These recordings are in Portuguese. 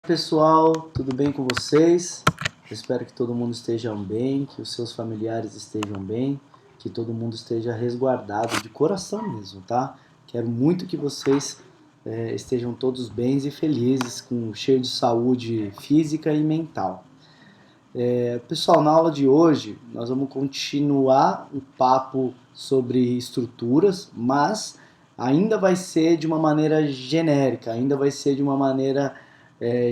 Pessoal, tudo bem com vocês? Eu espero que todo mundo esteja bem, que os seus familiares estejam bem, que todo mundo esteja resguardado de coração mesmo, tá? Quero muito que vocês estejam todos bens e felizes, cheio de saúde física e mental. Pessoal, na aula de hoje nós vamos continuar o papo sobre estruturas, mas ainda vai ser de uma maneira genérica, ainda vai ser de uma maneira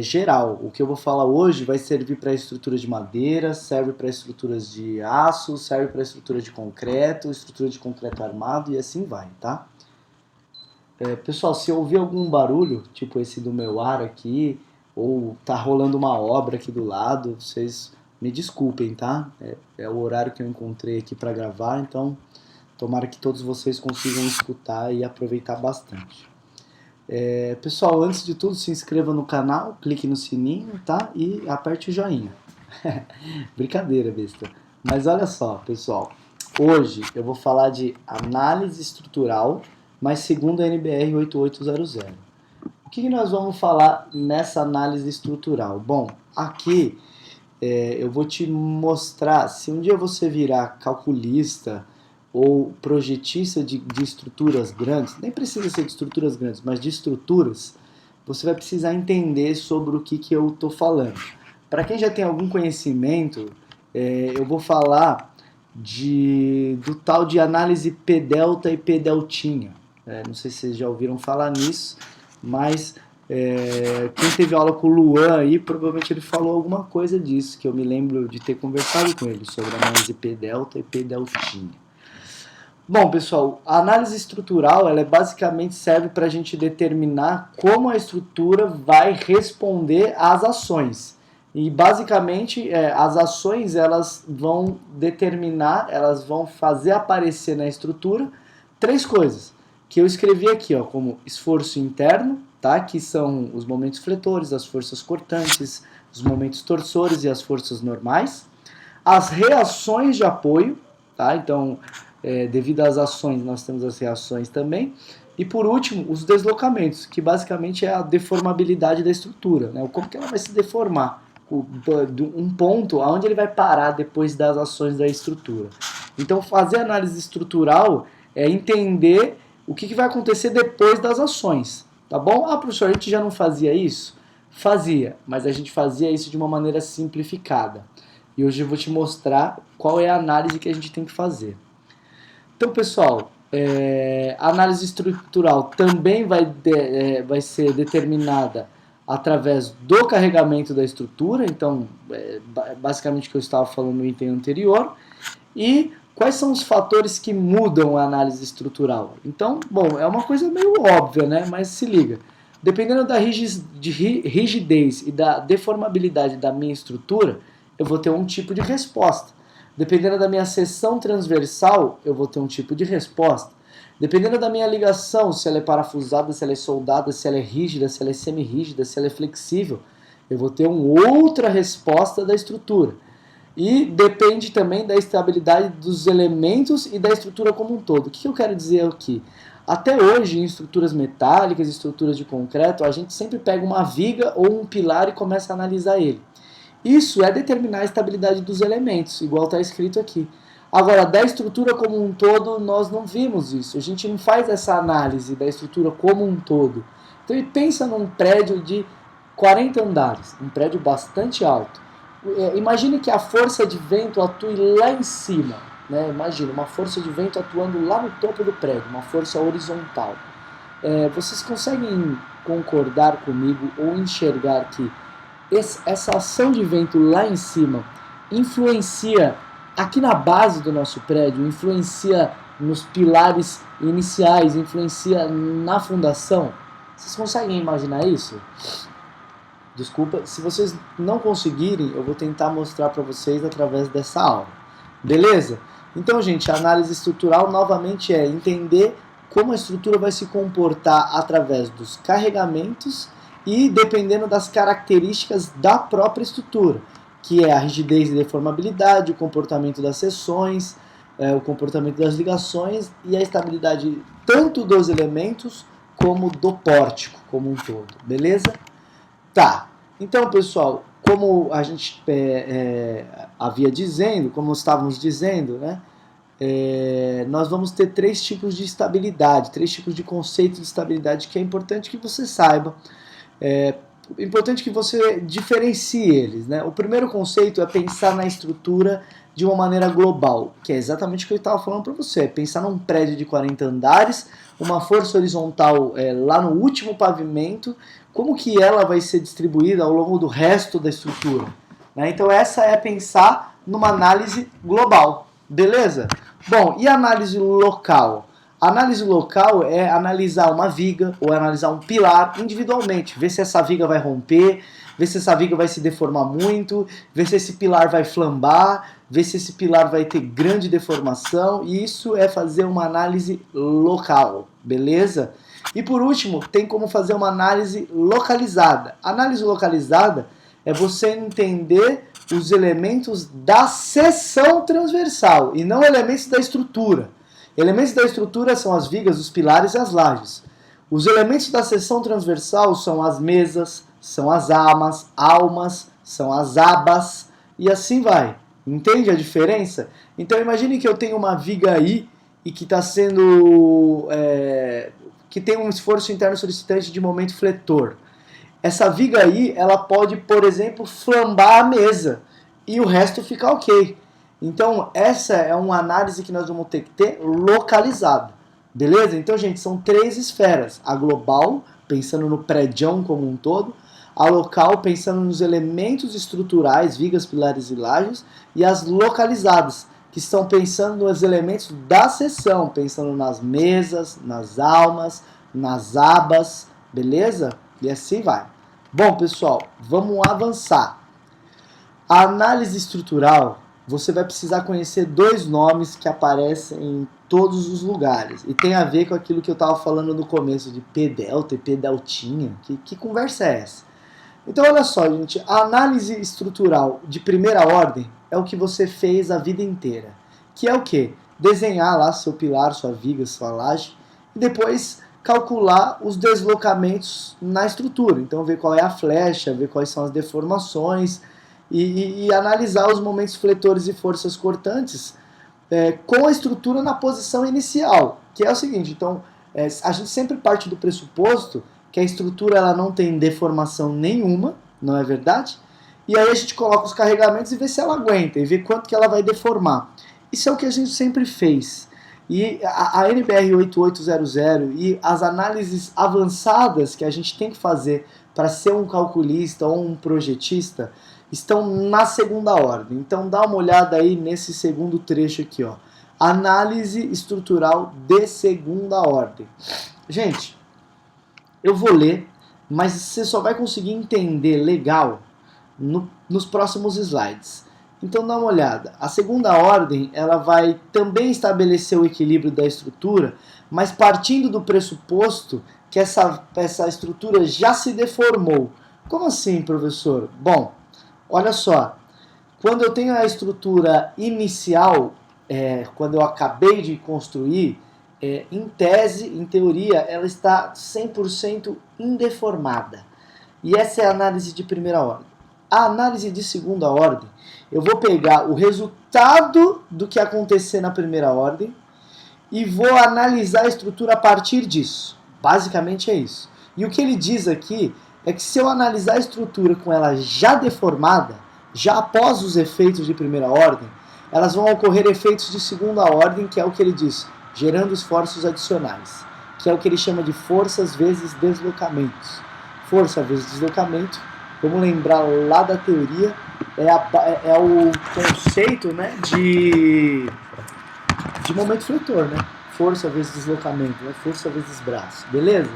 geral. O que eu vou falar hoje vai servir para estruturas de madeira, serve para estruturas de aço, serve para estruturas de concreto armado e assim vai, tá? Pessoal, se ouvir algum barulho, tipo esse do meu ar aqui, ou tá rolando uma obra aqui do lado, vocês me desculpem, tá? É o horário que eu encontrei aqui para gravar, então tomara que todos vocês consigam escutar e aproveitar bastante. Pessoal, antes de tudo, se inscreva no canal, clique no sininho, tá? E aperte o joinha. Brincadeira, besta. Mas olha só, pessoal. Hoje eu vou falar de análise estrutural, mas segundo a NBR 8800. O que nós vamos falar nessa análise estrutural? Bom, aqui eu vou te mostrar, se um dia você virar calculista ou projetista de estruturas grandes, nem precisa ser de estruturas grandes, mas de estruturas, você vai precisar entender sobre o que eu estou falando. Para quem já tem algum conhecimento, eu vou falar do tal de análise P-delta e P-deltinha. Não sei se vocês já ouviram falar nisso, mas quem teve aula com o Luan aí, provavelmente ele falou alguma coisa disso, que eu me lembro de ter conversado com ele sobre análise P-delta e P-deltinha. Bom, pessoal, a análise estrutural, ela basicamente serve para a gente determinar como a estrutura vai responder às ações. E basicamente as ações elas vão determinar, elas vão fazer aparecer na estrutura três coisas que eu escrevi aqui, ó, como esforço interno, tá? Que são os momentos fletores, as forças cortantes, os momentos torsores e as forças normais. As reações de apoio, tá? Então, devido às ações, nós temos as reações também. E por último, os deslocamentos, que basicamente é a deformabilidade da estrutura, né? Como que ela vai se deformar, um ponto aonde ele vai parar depois das ações da estrutura. Então, fazer análise estrutural é entender o que vai acontecer depois das ações, tá bom? Ah, professor, a gente já não fazia isso? Fazia, mas a gente fazia isso de uma maneira simplificada. E hoje eu vou te mostrar qual é a análise que a gente tem que fazer. Então, pessoal, a análise estrutural também vai ser determinada através do carregamento da estrutura, então, basicamente o que eu estava falando no item anterior, e quais são os fatores que mudam a análise estrutural. Então, bom, é uma coisa meio óbvia, né? Mas se liga, dependendo da rigidez e da deformabilidade da minha estrutura, eu vou ter um tipo de resposta. Dependendo da minha seção transversal, eu vou ter um tipo de resposta. Dependendo da minha ligação, se ela é parafusada, se ela é soldada, se ela é rígida, se ela é semi-rígida, se ela é flexível, eu vou ter uma outra resposta da estrutura. E depende também da estabilidade dos elementos e da estrutura como um todo. O que eu quero dizer aqui? Até hoje, em estruturas metálicas, estruturas de concreto, a gente sempre pega uma viga ou um pilar e começa a analisar ele. Isso é determinar a estabilidade dos elementos, igual está escrito aqui. Agora, da estrutura como um todo, nós não vimos isso. A gente não faz essa análise da estrutura como um todo. Então, pensa num prédio de 40 andares, um prédio bastante alto. Imagine que a força de vento atue lá em cima. Né? Imagina uma força de vento atuando lá no topo do prédio, uma força horizontal. Vocês conseguem concordar comigo ou enxergar que essa ação de vento lá em cima influencia aqui na base do nosso prédio, influencia nos pilares iniciais, influencia na fundação? Vocês conseguem imaginar isso? Desculpa, se vocês não conseguirem, eu vou tentar mostrar para vocês através dessa aula. Beleza? Então, gente, a análise estrutural novamente é entender como a estrutura vai se comportar através dos carregamentos e dependendo das características da própria estrutura, que é a rigidez e deformabilidade, o comportamento das seções, o comportamento das ligações e a estabilidade tanto dos elementos como do pórtico como um todo, beleza? Tá, Então, pessoal, como a gente havia dizendo, como estávamos dizendo, né, nós vamos ter três tipos de estabilidade, três tipos de conceito de estabilidade que é importante que você saiba. É importante que você diferencie eles, né? O primeiro conceito é pensar na estrutura de uma maneira global, que é exatamente o que eu estava falando para você. É pensar num prédio de 40 andares, uma força horizontal lá no último pavimento, como que ela vai ser distribuída ao longo do resto da estrutura. Né? Então essa é pensar numa análise global, beleza? Bom, e análise local? A análise local é analisar uma viga ou analisar um pilar individualmente, ver se essa viga vai romper, ver se essa viga vai se deformar muito, ver se esse pilar vai flambar, ver se esse pilar vai ter grande deformação, e isso é fazer uma análise local, beleza? E por último, tem como fazer uma análise localizada. Análise localizada é você entender os elementos da seção transversal e não elementos da estrutura. Elementos da estrutura são as vigas, os pilares e as lajes. Os elementos da seção transversal são as mesas, são as almas, são as abas e assim vai. Entende a diferença? Então imagine que eu tenho uma viga aí e que está sendo que tem um esforço interno solicitante de momento fletor. Essa viga aí, ela pode, por exemplo, flambar a mesa e o resto ficar ok. Então, essa é uma análise que nós vamos ter que ter localizado. Beleza? Então, gente, são três esferas. A global, pensando no prédião como um todo. A local, pensando nos elementos estruturais, vigas, pilares e lajes. E as localizadas, que estão pensando nos elementos da seção, pensando nas mesas, nas almas, nas abas. Beleza? E assim vai. Bom, pessoal, vamos avançar. A análise estrutural, você vai precisar conhecer dois nomes que aparecem em todos os lugares. E tem a ver com aquilo que eu estava falando no começo, de P-delta e P-deltinha. Que conversa é essa? Então, olha só, gente. A análise estrutural de primeira ordem é o que você fez a vida inteira. Que é o quê? Desenhar lá seu pilar, sua viga, sua laje. E depois calcular os deslocamentos na estrutura. Então, ver qual é a flecha, ver quais são as deformações e analisar os momentos fletores e forças cortantes com a estrutura na posição inicial, que é o seguinte. Então, a gente sempre parte do pressuposto que a estrutura ela não tem deformação nenhuma, não é verdade? E aí a gente coloca os carregamentos e vê se ela aguenta, e vê quanto que ela vai deformar. Isso é o que a gente sempre fez. E a NBR 8800 e as análises avançadas que a gente tem que fazer para ser um calculista ou um projetista estão na segunda ordem. Então dá uma olhada aí nesse segundo trecho aqui, ó. Análise estrutural de segunda ordem. Gente, eu vou ler, mas você só vai conseguir entender legal nos próximos slides. Então dá uma olhada. A segunda ordem ela vai também estabelecer o equilíbrio da estrutura, mas partindo do pressuposto que essa estrutura já se deformou. Como assim, professor? Bom, olha só. Quando eu tenho a estrutura inicial, quando eu acabei de construir, em tese, em teoria, ela está 100% indeformada. E essa é a análise de primeira ordem. A análise de segunda ordem, eu vou pegar o resultado do que acontecer na primeira ordem e vou analisar a estrutura a partir disso. Basicamente é isso. E o que ele diz aqui é que se eu analisar a estrutura com ela já deformada, já após os efeitos de primeira ordem, elas vão ocorrer efeitos de segunda ordem, que é o que ele diz, gerando esforços adicionais, que é o que ele chama de forças vezes deslocamentos. Força vezes deslocamento, vamos lembrar lá da teoria, é o conceito, né, de momento fletor, né? Força vezes deslocamento, né? Força vezes braço, beleza?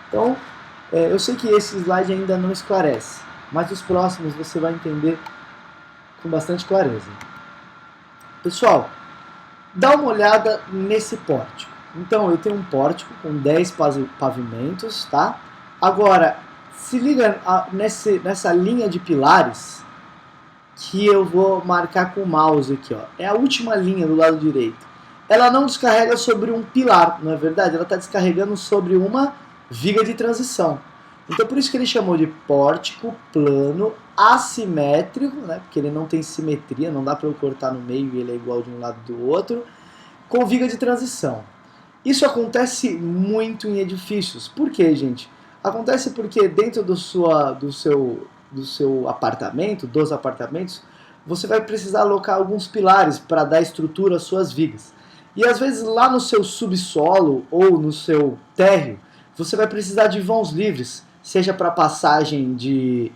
Então, eu sei que esse slide ainda não esclarece, mas os próximos você vai entender com bastante clareza. Pessoal, dá uma olhada nesse pórtico. Então, eu tenho um pórtico com 10 pavimentos, tá? Agora, se liga nessa linha de pilares que eu vou marcar com o mouse aqui, ó. É a última linha do lado direito. Ela não descarrega sobre um pilar, não é verdade? Ela está descarregando sobre uma viga de transição. Então por isso que ele chamou de pórtico plano assimétrico, né? Porque ele não tem simetria, não dá para eu cortar no meio e ele é igual de um lado do outro, com viga de transição. Isso acontece muito em edifícios. Por quê, gente? Acontece porque dentro do seu apartamento, dos apartamentos, você vai precisar alocar alguns pilares para dar estrutura às suas vigas. E às vezes lá no seu subsolo ou no seu térreo, você vai precisar de vãos livres, seja para passagem de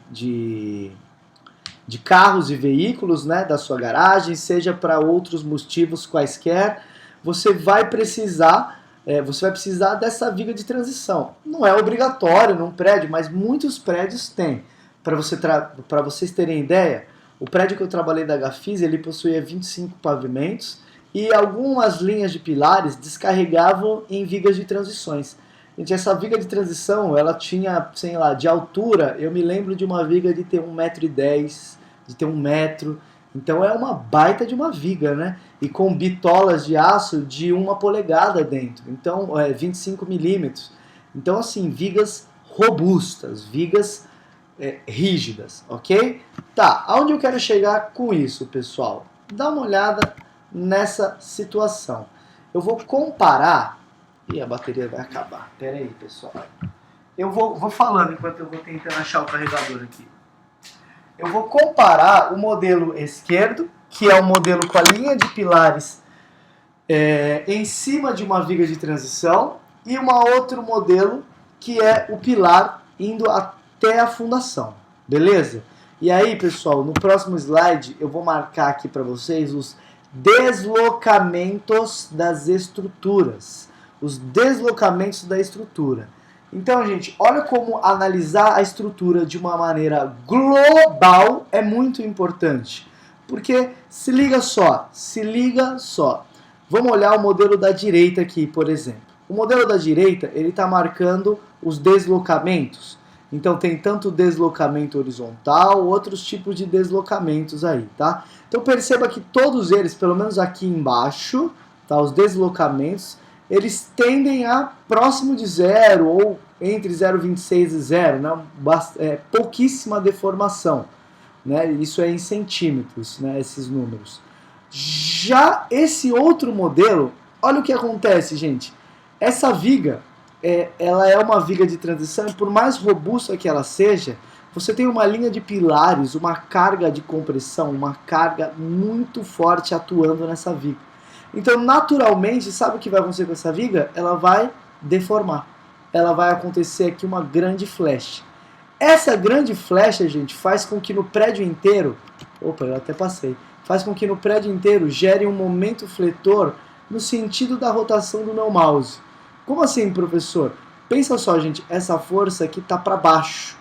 carros e veículos, né, da sua garagem, seja para outros motivos quaisquer, você vai precisar dessa viga de transição. Não é obrigatório num prédio, mas muitos prédios têm. Para vocês terem ideia, o prédio que eu trabalhei da Gafisa, ele possuía 25 pavimentos e algumas linhas de pilares descarregavam em vigas de transições. Gente, essa viga de transição, ela tinha, sei lá, de altura, eu me lembro de uma viga de ter 1,10 m, de ter 1 m. Então é uma baita de uma viga, né? E com bitolas de aço de 1 polegada dentro. Então, 25 milímetros. Então, assim, vigas robustas, vigas rígidas, ok? Tá, aonde eu quero chegar com isso, pessoal? Dá uma olhada nessa situação. Eu vou comparar. Ih, a bateria vai acabar. Pera aí, pessoal. Eu vou falando enquanto eu vou tentando achar o carregador aqui. Eu vou comparar o modelo esquerdo, que é o modelo com a linha de pilares em cima de uma viga de transição, e um outro modelo que é o pilar indo até a fundação. Beleza? E aí, pessoal, no próximo slide eu vou marcar aqui para vocês os deslocamentos das estruturas. Os deslocamentos da estrutura. Então, gente, olha como analisar a estrutura de uma maneira global é muito importante. Porque se liga só. Vamos olhar o modelo da direita aqui, por exemplo. O modelo da direita, ele está marcando os deslocamentos. Então tem tanto deslocamento horizontal, outros tipos de deslocamentos aí, tá? Então perceba que todos eles, pelo menos aqui embaixo, tá, os deslocamentos, eles tendem a próximo de zero ou entre 0,26 e 0, né? Pouquíssima deformação, né? Isso é em centímetros, né? Esses números. Já esse outro modelo, olha o que acontece, gente. Essa viga, ela é uma viga de transição e por mais robusta que ela seja, você tem uma linha de pilares, uma carga de compressão, uma carga muito forte atuando nessa viga. Então, naturalmente, sabe o que vai acontecer com essa viga? Ela vai deformar. Ela vai acontecer aqui uma grande flecha. Essa grande flecha, gente, faz com que no prédio inteiro... Opa, eu até passei. Faz com que no prédio inteiro gere um momento fletor no sentido da rotação do meu mouse. Como assim, professor? Pensa só, gente, essa força aqui está para baixo.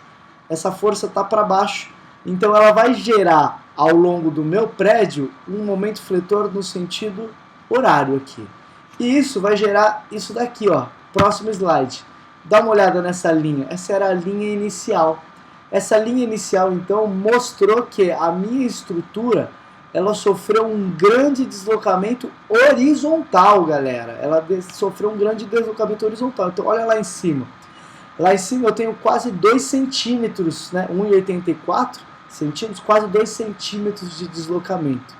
Essa força está para baixo. Então, ela vai gerar, ao longo do meu prédio, um momento fletor no sentido horário aqui. E isso vai gerar isso daqui, ó. Próximo slide. Dá uma olhada nessa linha. Essa era a linha inicial. Essa linha inicial, então, mostrou que a minha estrutura, ela sofreu um grande deslocamento horizontal, galera. Ela sofreu um grande deslocamento horizontal. Então, olha lá em cima. Lá em cima eu tenho quase 2 centímetros, né? 1,84 centímetros, quase 2 centímetros de deslocamento,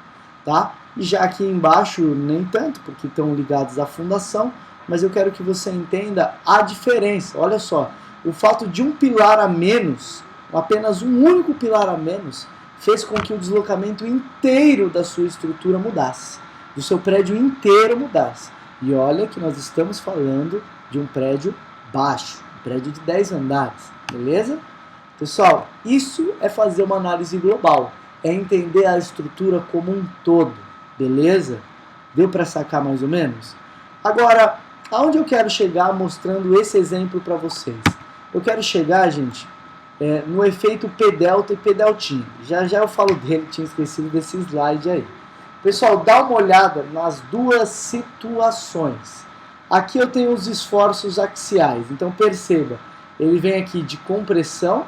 tá? E já aqui embaixo, nem tanto, porque estão ligados à fundação, mas eu quero que você entenda a diferença. Olha só, o fato de um pilar a menos, apenas um único pilar a menos, fez com que o deslocamento inteiro da sua estrutura mudasse, do seu prédio inteiro mudasse. E olha que nós estamos falando de um prédio baixo, um prédio de 10 andares, beleza? Pessoal, isso é fazer uma análise global, é entender a estrutura como um todo, beleza? Deu para sacar mais ou menos? Agora, aonde eu quero chegar mostrando esse exemplo para vocês? Eu quero chegar, gente, no efeito P-delta e P-deltinha. Já já eu falo dele, tinha esquecido desse slide aí. Pessoal, dá uma olhada nas duas situações. Aqui eu tenho os esforços axiais, então perceba, ele vem aqui de compressão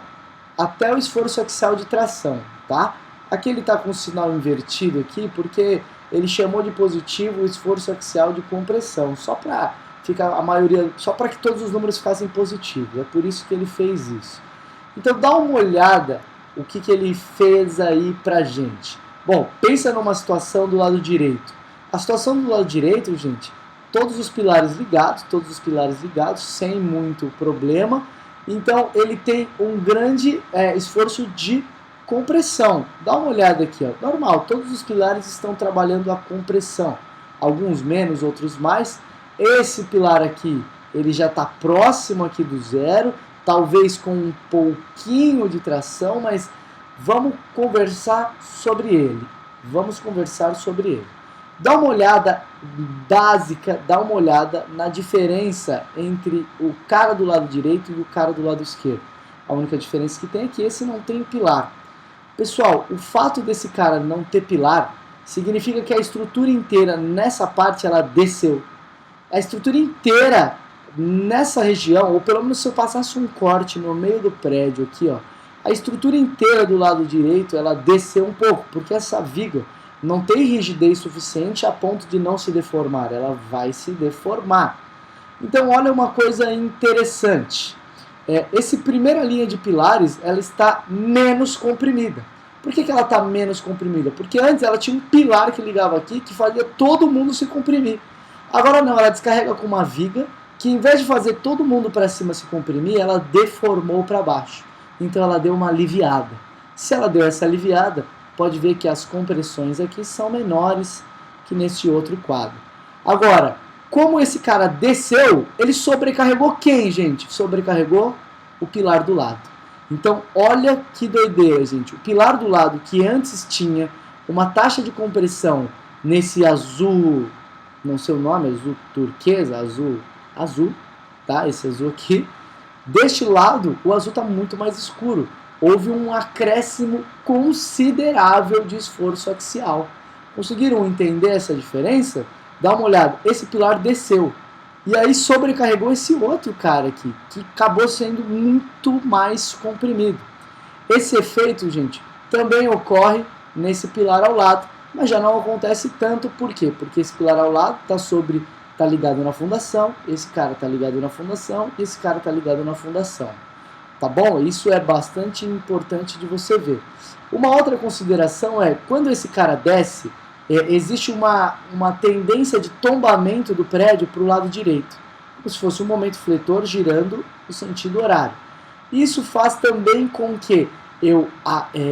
até o esforço axial de tração, tá? Aqui ele está com o sinal invertido aqui, porque ele chamou de positivo o esforço axial de compressão, só para fica a maioria, só para que todos os números ficassem positivos. É por isso que ele fez isso. Então dá uma olhada o que ele fez aí pra gente. Bom, pensa numa situação do lado direito. A situação do lado direito, gente, todos os pilares ligados, sem muito problema. Então ele tem um grande esforço de compressão. Dá uma olhada aqui, ó. Normal, todos os pilares estão trabalhando a compressão. Alguns menos, outros mais. Esse pilar aqui, ele já está próximo aqui do zero, talvez com um pouquinho de tração, mas vamos conversar sobre ele. Dá uma olhada básica, dá uma olhada na diferença entre o cara do lado direito e o cara do lado esquerdo. A única diferença que tem é que esse não tem pilar. Pessoal, o fato desse cara não ter pilar significa que a estrutura inteira nessa parte ela desceu. A estrutura inteira nessa região, ou pelo menos se eu passasse um corte no meio do prédio aqui, ó, a estrutura inteira do lado direito ela desceu um pouco, porque essa viga não tem rigidez suficiente a ponto de não se deformar, ela vai se deformar. Então olha uma coisa interessante, essa primeira linha de pilares ela está menos comprimida. Por que ela está menos comprimida? Porque antes ela tinha um pilar que ligava aqui que fazia todo mundo se comprimir. Agora não, ela descarrega com uma viga que em vez de fazer todo mundo para cima se comprimir, ela deformou para baixo. Então ela deu uma aliviada. Se ela deu essa aliviada, pode ver que as compressões aqui são menores que nesse outro quadro. Agora, como esse cara desceu, ele sobrecarregou quem, gente? Sobrecarregou o pilar do lado. Então olha que doideira, gente. O pilar do lado que antes tinha uma taxa de compressão nesse azul, não sei o nome, azul turquesa, azul, tá? Esse azul aqui. Deste lado, o azul está muito mais escuro. Houve um acréscimo considerável de esforço axial. Conseguiram entender essa diferença? Dá uma olhada. Esse pilar desceu. E aí sobrecarregou esse outro cara aqui, que acabou sendo muito mais comprimido. Esse efeito, gente, também ocorre nesse pilar ao lado, mas já não acontece tanto. Por quê? Porque esse pilar ao lado está ligado na fundação, esse cara está ligado na fundação e esse cara está ligado na fundação. Tá bom? Isso é bastante importante de você ver. Uma outra consideração é, quando esse cara desce, existe uma tendência de tombamento do prédio para o lado direito, como se fosse um momento fletor girando no sentido horário. Isso faz também com que eu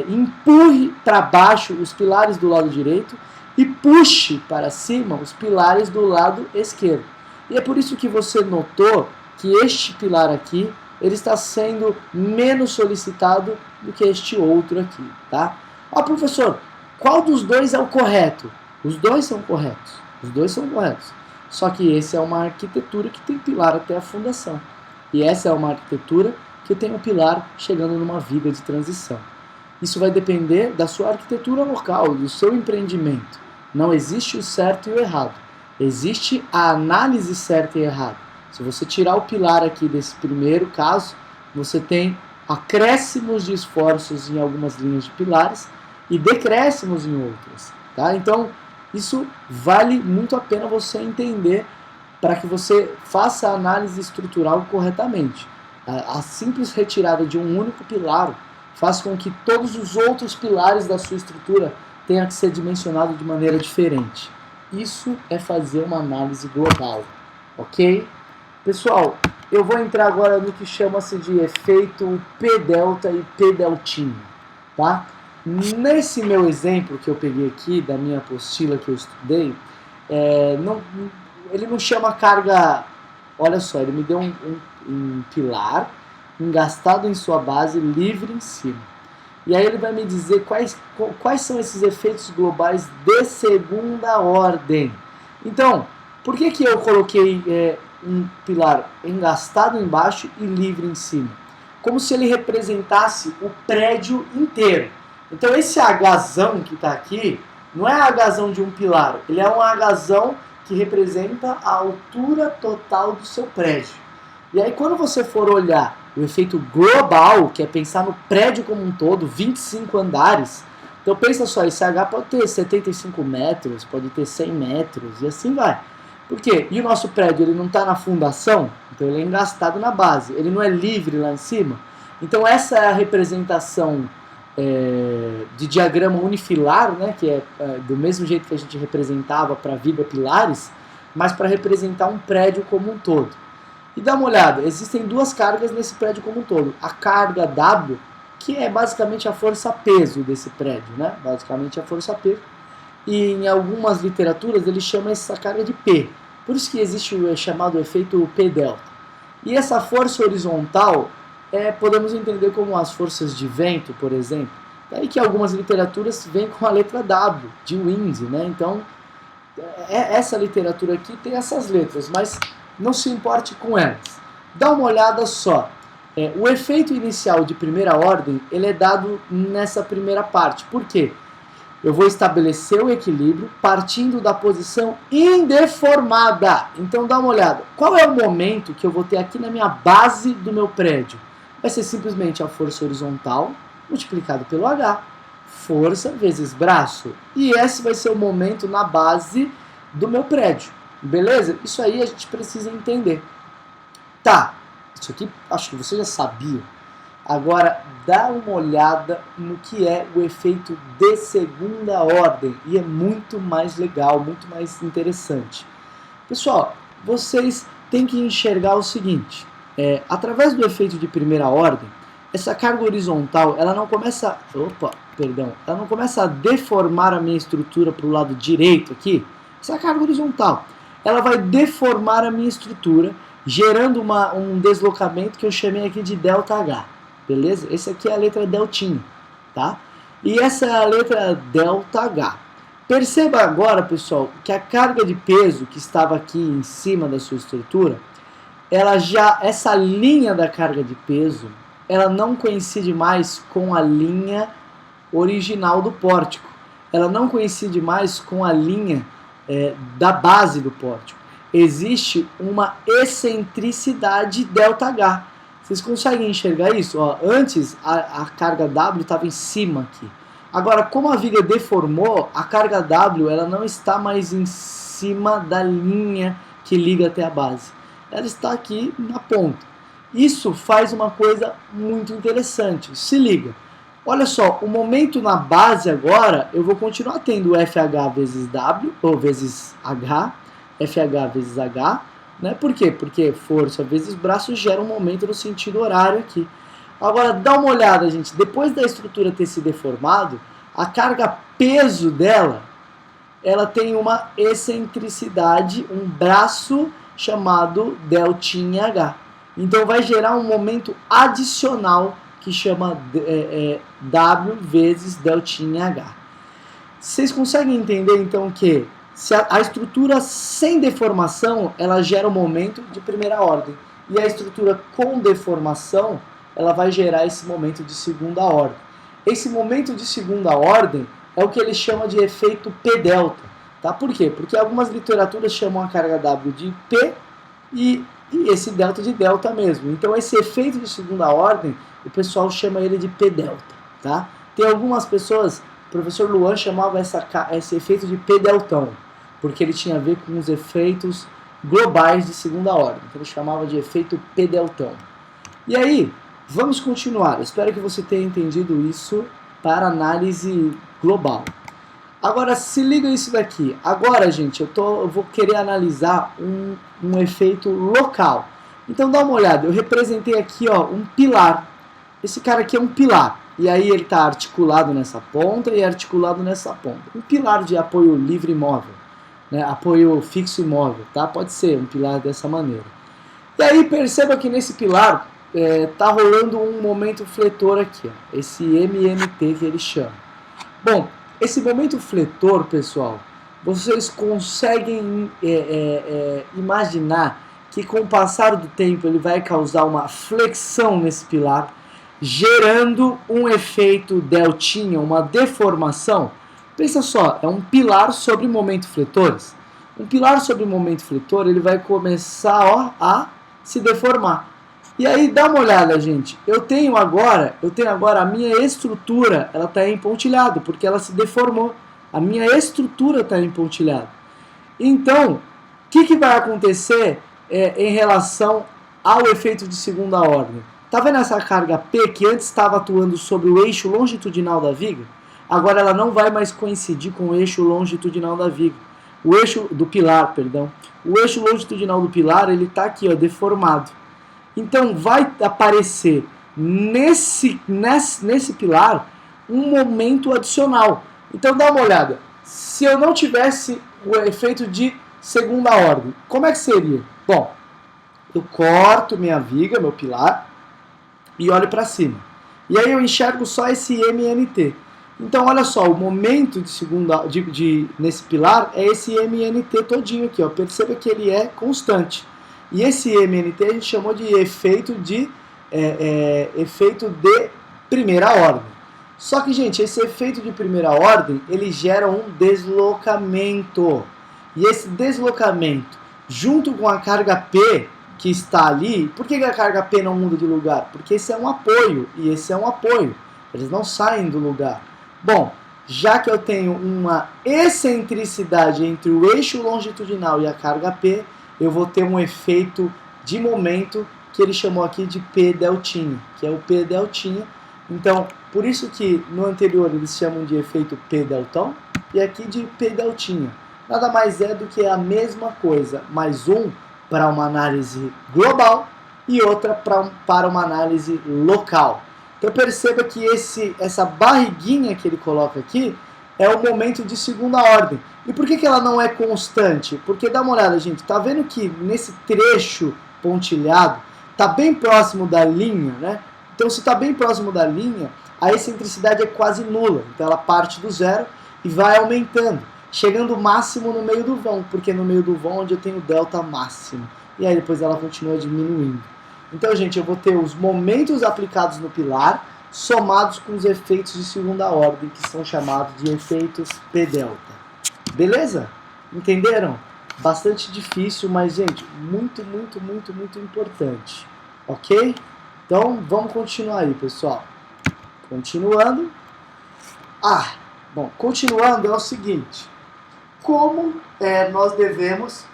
empurre para baixo os pilares do lado direito e puxe para cima os pilares do lado esquerdo. E é por isso que você notou que este pilar aqui ele está sendo menos solicitado do que este outro aqui, tá? Ah, professor, qual dos dois é o correto? Os dois são corretos. Só que esse é uma arquitetura que tem pilar até a fundação. E essa é uma arquitetura que tem um pilar chegando numa viga de transição. Isso vai depender da sua arquitetura local, do seu empreendimento. Não existe o certo e o errado. Existe a análise certa e errada. Se você tirar o pilar aqui desse primeiro caso, você tem acréscimos de esforços em algumas linhas de pilares e decréscimos em outras. Tá? Então, isso vale muito a pena você entender para que você faça a análise estrutural corretamente. A simples retirada de um único pilar faz com que todos os outros pilares da sua estrutura tenham que ser dimensionados de maneira diferente. Isso é fazer uma análise global, ok? Pessoal, eu vou entrar agora no que chama-se de efeito P-delta e P-deltinho, tá? Nesse meu exemplo que eu peguei aqui, da minha apostila que eu estudei, ele não chama carga, olha só, ele me deu um pilar engastado em sua base, livre em cima. E aí ele vai me dizer quais são esses efeitos globais de segunda ordem. Então, por que eu coloquei um pilar engastado embaixo e livre em cima? Como se ele representasse o prédio inteiro. Então esse Hzão que está aqui, não é Hzão de um pilar, ele é um Hzão que representa a altura total do seu prédio. E aí quando você for olhar o efeito global, que é pensar no prédio como um todo, 25 andares, então pensa só, esse H pode ter 75 metros, pode ter 100 metros e assim vai. Por quê? E o nosso prédio ele não está na fundação, então ele é engastado na base, ele não é livre lá em cima. Então essa é a representação de diagrama unifilar, né, que é do mesmo jeito que a gente representava para vibra pilares, mas para representar um prédio como um todo. E dá uma olhada, existem duas cargas nesse prédio como um todo. A carga W, que é basicamente a força-peso desse prédio, né? Basicamente a força-peso. E em algumas literaturas ele chama essa carga de P. Por isso que existe o chamado efeito P-delta. E essa força horizontal podemos entender como as forças de vento, por exemplo. Daí que algumas literaturas vêm com a letra W, de wind, né? Então, essa literatura aqui tem essas letras, mas não se importe com elas. Dá uma olhada só. O efeito inicial de primeira ordem, ele é dado nessa primeira parte. Por quê? Eu vou estabelecer o equilíbrio partindo da posição indeformada. Então dá uma olhada. Qual é o momento que eu vou ter aqui na minha base do meu prédio? Vai ser simplesmente a força horizontal multiplicado pelo H. Força vezes braço. E esse vai ser o momento na base do meu prédio. Beleza? Isso aí a gente precisa entender. Tá, isso aqui acho que você já sabia. Agora, dá uma olhada no que é o efeito de segunda ordem. E é muito mais legal, muito mais interessante. Pessoal, vocês têm que enxergar o seguinte. Através do efeito de primeira ordem, essa carga horizontal, ela não começa a deformar a minha estrutura para o lado direito aqui. Essa carga horizontal, ela vai deformar a minha estrutura, gerando um deslocamento que eu chamei aqui de ΔH. Beleza? Essa aqui é a letra deltinha, tá? E essa é a letra ΔH. Perceba agora, pessoal, que a carga de peso que estava aqui em cima da sua estrutura, essa linha da carga de peso, ela não coincide mais com a linha original do pórtico. Ela não coincide mais com a linha da base do pórtico. Existe uma excentricidade ΔH. Vocês conseguem enxergar isso? Ó, antes a carga W estava em cima aqui. Agora, como a viga deformou, a carga W ela não está mais em cima da linha que liga até a base. Ela está aqui na ponta. Isso faz uma coisa muito interessante. Se liga. Olha só, o momento na base agora, eu vou continuar tendo FH vezes W, ou vezes H, FH vezes H, né? Por quê? Porque força vezes braço gera um momento no sentido horário aqui. Agora, dá uma olhada, gente. Depois da estrutura ter se deformado, a carga peso dela, ela tem uma excentricidade, um braço chamado deltinha H. Então, vai gerar um momento adicional que chama W vezes deltinha H. Vocês conseguem entender, então, que se a estrutura sem deformação, ela gera um momento de primeira ordem. E a estrutura com deformação, ela vai gerar esse momento de segunda ordem. Esse momento de segunda ordem é o que ele chama de efeito P-delta. Tá? Por quê? Porque algumas literaturas chamam a carga W de P e esse delta de delta mesmo. Então esse efeito de segunda ordem, o pessoal chama ele de P-delta. Tá? Tem algumas pessoas, o professor Luan chamava esse efeito de P-deltão, porque ele tinha a ver com os efeitos globais de segunda ordem. Então ele chamava de efeito P-deltão. E aí, vamos continuar. Espero que você tenha entendido isso para análise global. Agora, se liga isso daqui. Agora, gente, eu vou querer analisar um efeito local. Então dá uma olhada. Eu representei aqui um pilar. Esse cara aqui é um pilar. E aí ele está articulado nessa ponta e articulado nessa ponta. Um pilar de apoio livre imóvel. Né, apoio fixo imóvel, tá? Pode ser um pilar dessa maneira. E aí perceba que nesse pilar tá rolando um momento fletor aqui, ó, esse MMT que ele chama. Bom, esse momento fletor, pessoal, vocês conseguem imaginar que com o passar do tempo ele vai causar uma flexão nesse pilar, gerando um efeito deltinha, uma deformação. Pensa só, é um pilar sobre momento fletores. Um pilar sobre momento fletor, ele vai começar a se deformar. E aí dá uma olhada, gente. Eu tenho agora a minha estrutura, ela está em pontilhado, porque ela se deformou. A minha estrutura está em pontilhado. Então, o que vai acontecer em relação ao efeito de segunda ordem? Tá vendo essa carga P que antes estava atuando sobre o eixo longitudinal da viga? Agora ela não vai mais coincidir com o eixo longitudinal da viga. O eixo do pilar, perdão. O eixo longitudinal do pilar, ele está aqui, ó, deformado. Então vai aparecer nesse pilar um momento adicional. Então dá uma olhada. Se eu não tivesse o efeito de segunda ordem, como é que seria? Bom, eu corto minha viga, meu pilar, e olho para cima. E aí eu enxergo só esse MNT. Então olha só, o momento de segunda nesse pilar é esse MNT todinho aqui, ó. Perceba que ele é constante. E esse MNT a gente chamou de efeito de primeira ordem. Só que, gente, esse efeito de primeira ordem, ele gera um deslocamento. E esse deslocamento, junto com a carga P que está ali, por que a carga P não muda de lugar? Porque esse é um apoio e esse é um apoio. Eles não saem do lugar. Bom, já que eu tenho uma excentricidade entre o eixo longitudinal e a carga P, eu vou ter um efeito de momento que ele chamou aqui de P deltinha, que é o P deltinha. Então, por isso que no anterior eles chamam de efeito P deltão e aqui de P deltinha. Nada mais é do que a mesma coisa, mais um para uma análise global e outra para uma análise local. Então perceba que essa barriguinha que ele coloca aqui é o momento de segunda ordem. E por que ela não é constante? Porque dá uma olhada, gente, tá vendo que nesse trecho pontilhado tá bem próximo da linha, né? Então se está bem próximo da linha, a excentricidade é quase nula. Então ela parte do zero e vai aumentando, chegando máximo no meio do vão, porque no meio do vão onde eu tenho delta máximo. E aí depois ela continua diminuindo. Então, gente, eu vou ter os momentos aplicados no pilar somados com os efeitos de segunda ordem, que são chamados de efeitos P delta. Beleza? Entenderam? Bastante difícil, mas, gente, muito, muito, muito, muito importante. Ok? Então, vamos continuar aí, pessoal. Continuando. Bom, continuando é o seguinte. Como nós devemos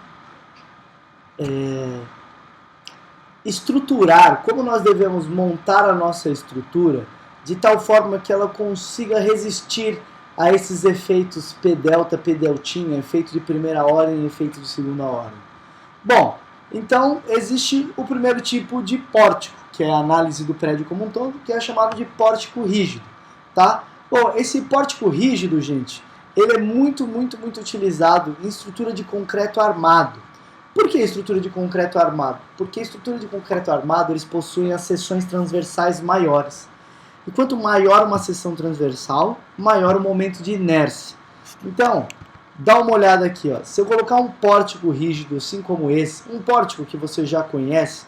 estruturar, como nós devemos montar a nossa estrutura de tal forma que ela consiga resistir a esses efeitos P delta, P deltinha, efeito de primeira ordem e efeito de segunda ordem. Bom, então existe o primeiro tipo de pórtico, que é a análise do prédio como um todo, que é chamado de pórtico rígido, tá? Bom, esse pórtico rígido, gente, ele é muito, muito, muito utilizado em estrutura de concreto armado. Por que estrutura de concreto armado? Porque a estrutura de concreto armado, eles possuem as seções transversais maiores. E quanto maior uma seção transversal, maior o momento de inércia. Então, dá uma olhada aqui, ó. Se eu colocar um pórtico rígido, assim como esse, um pórtico que você já conhece,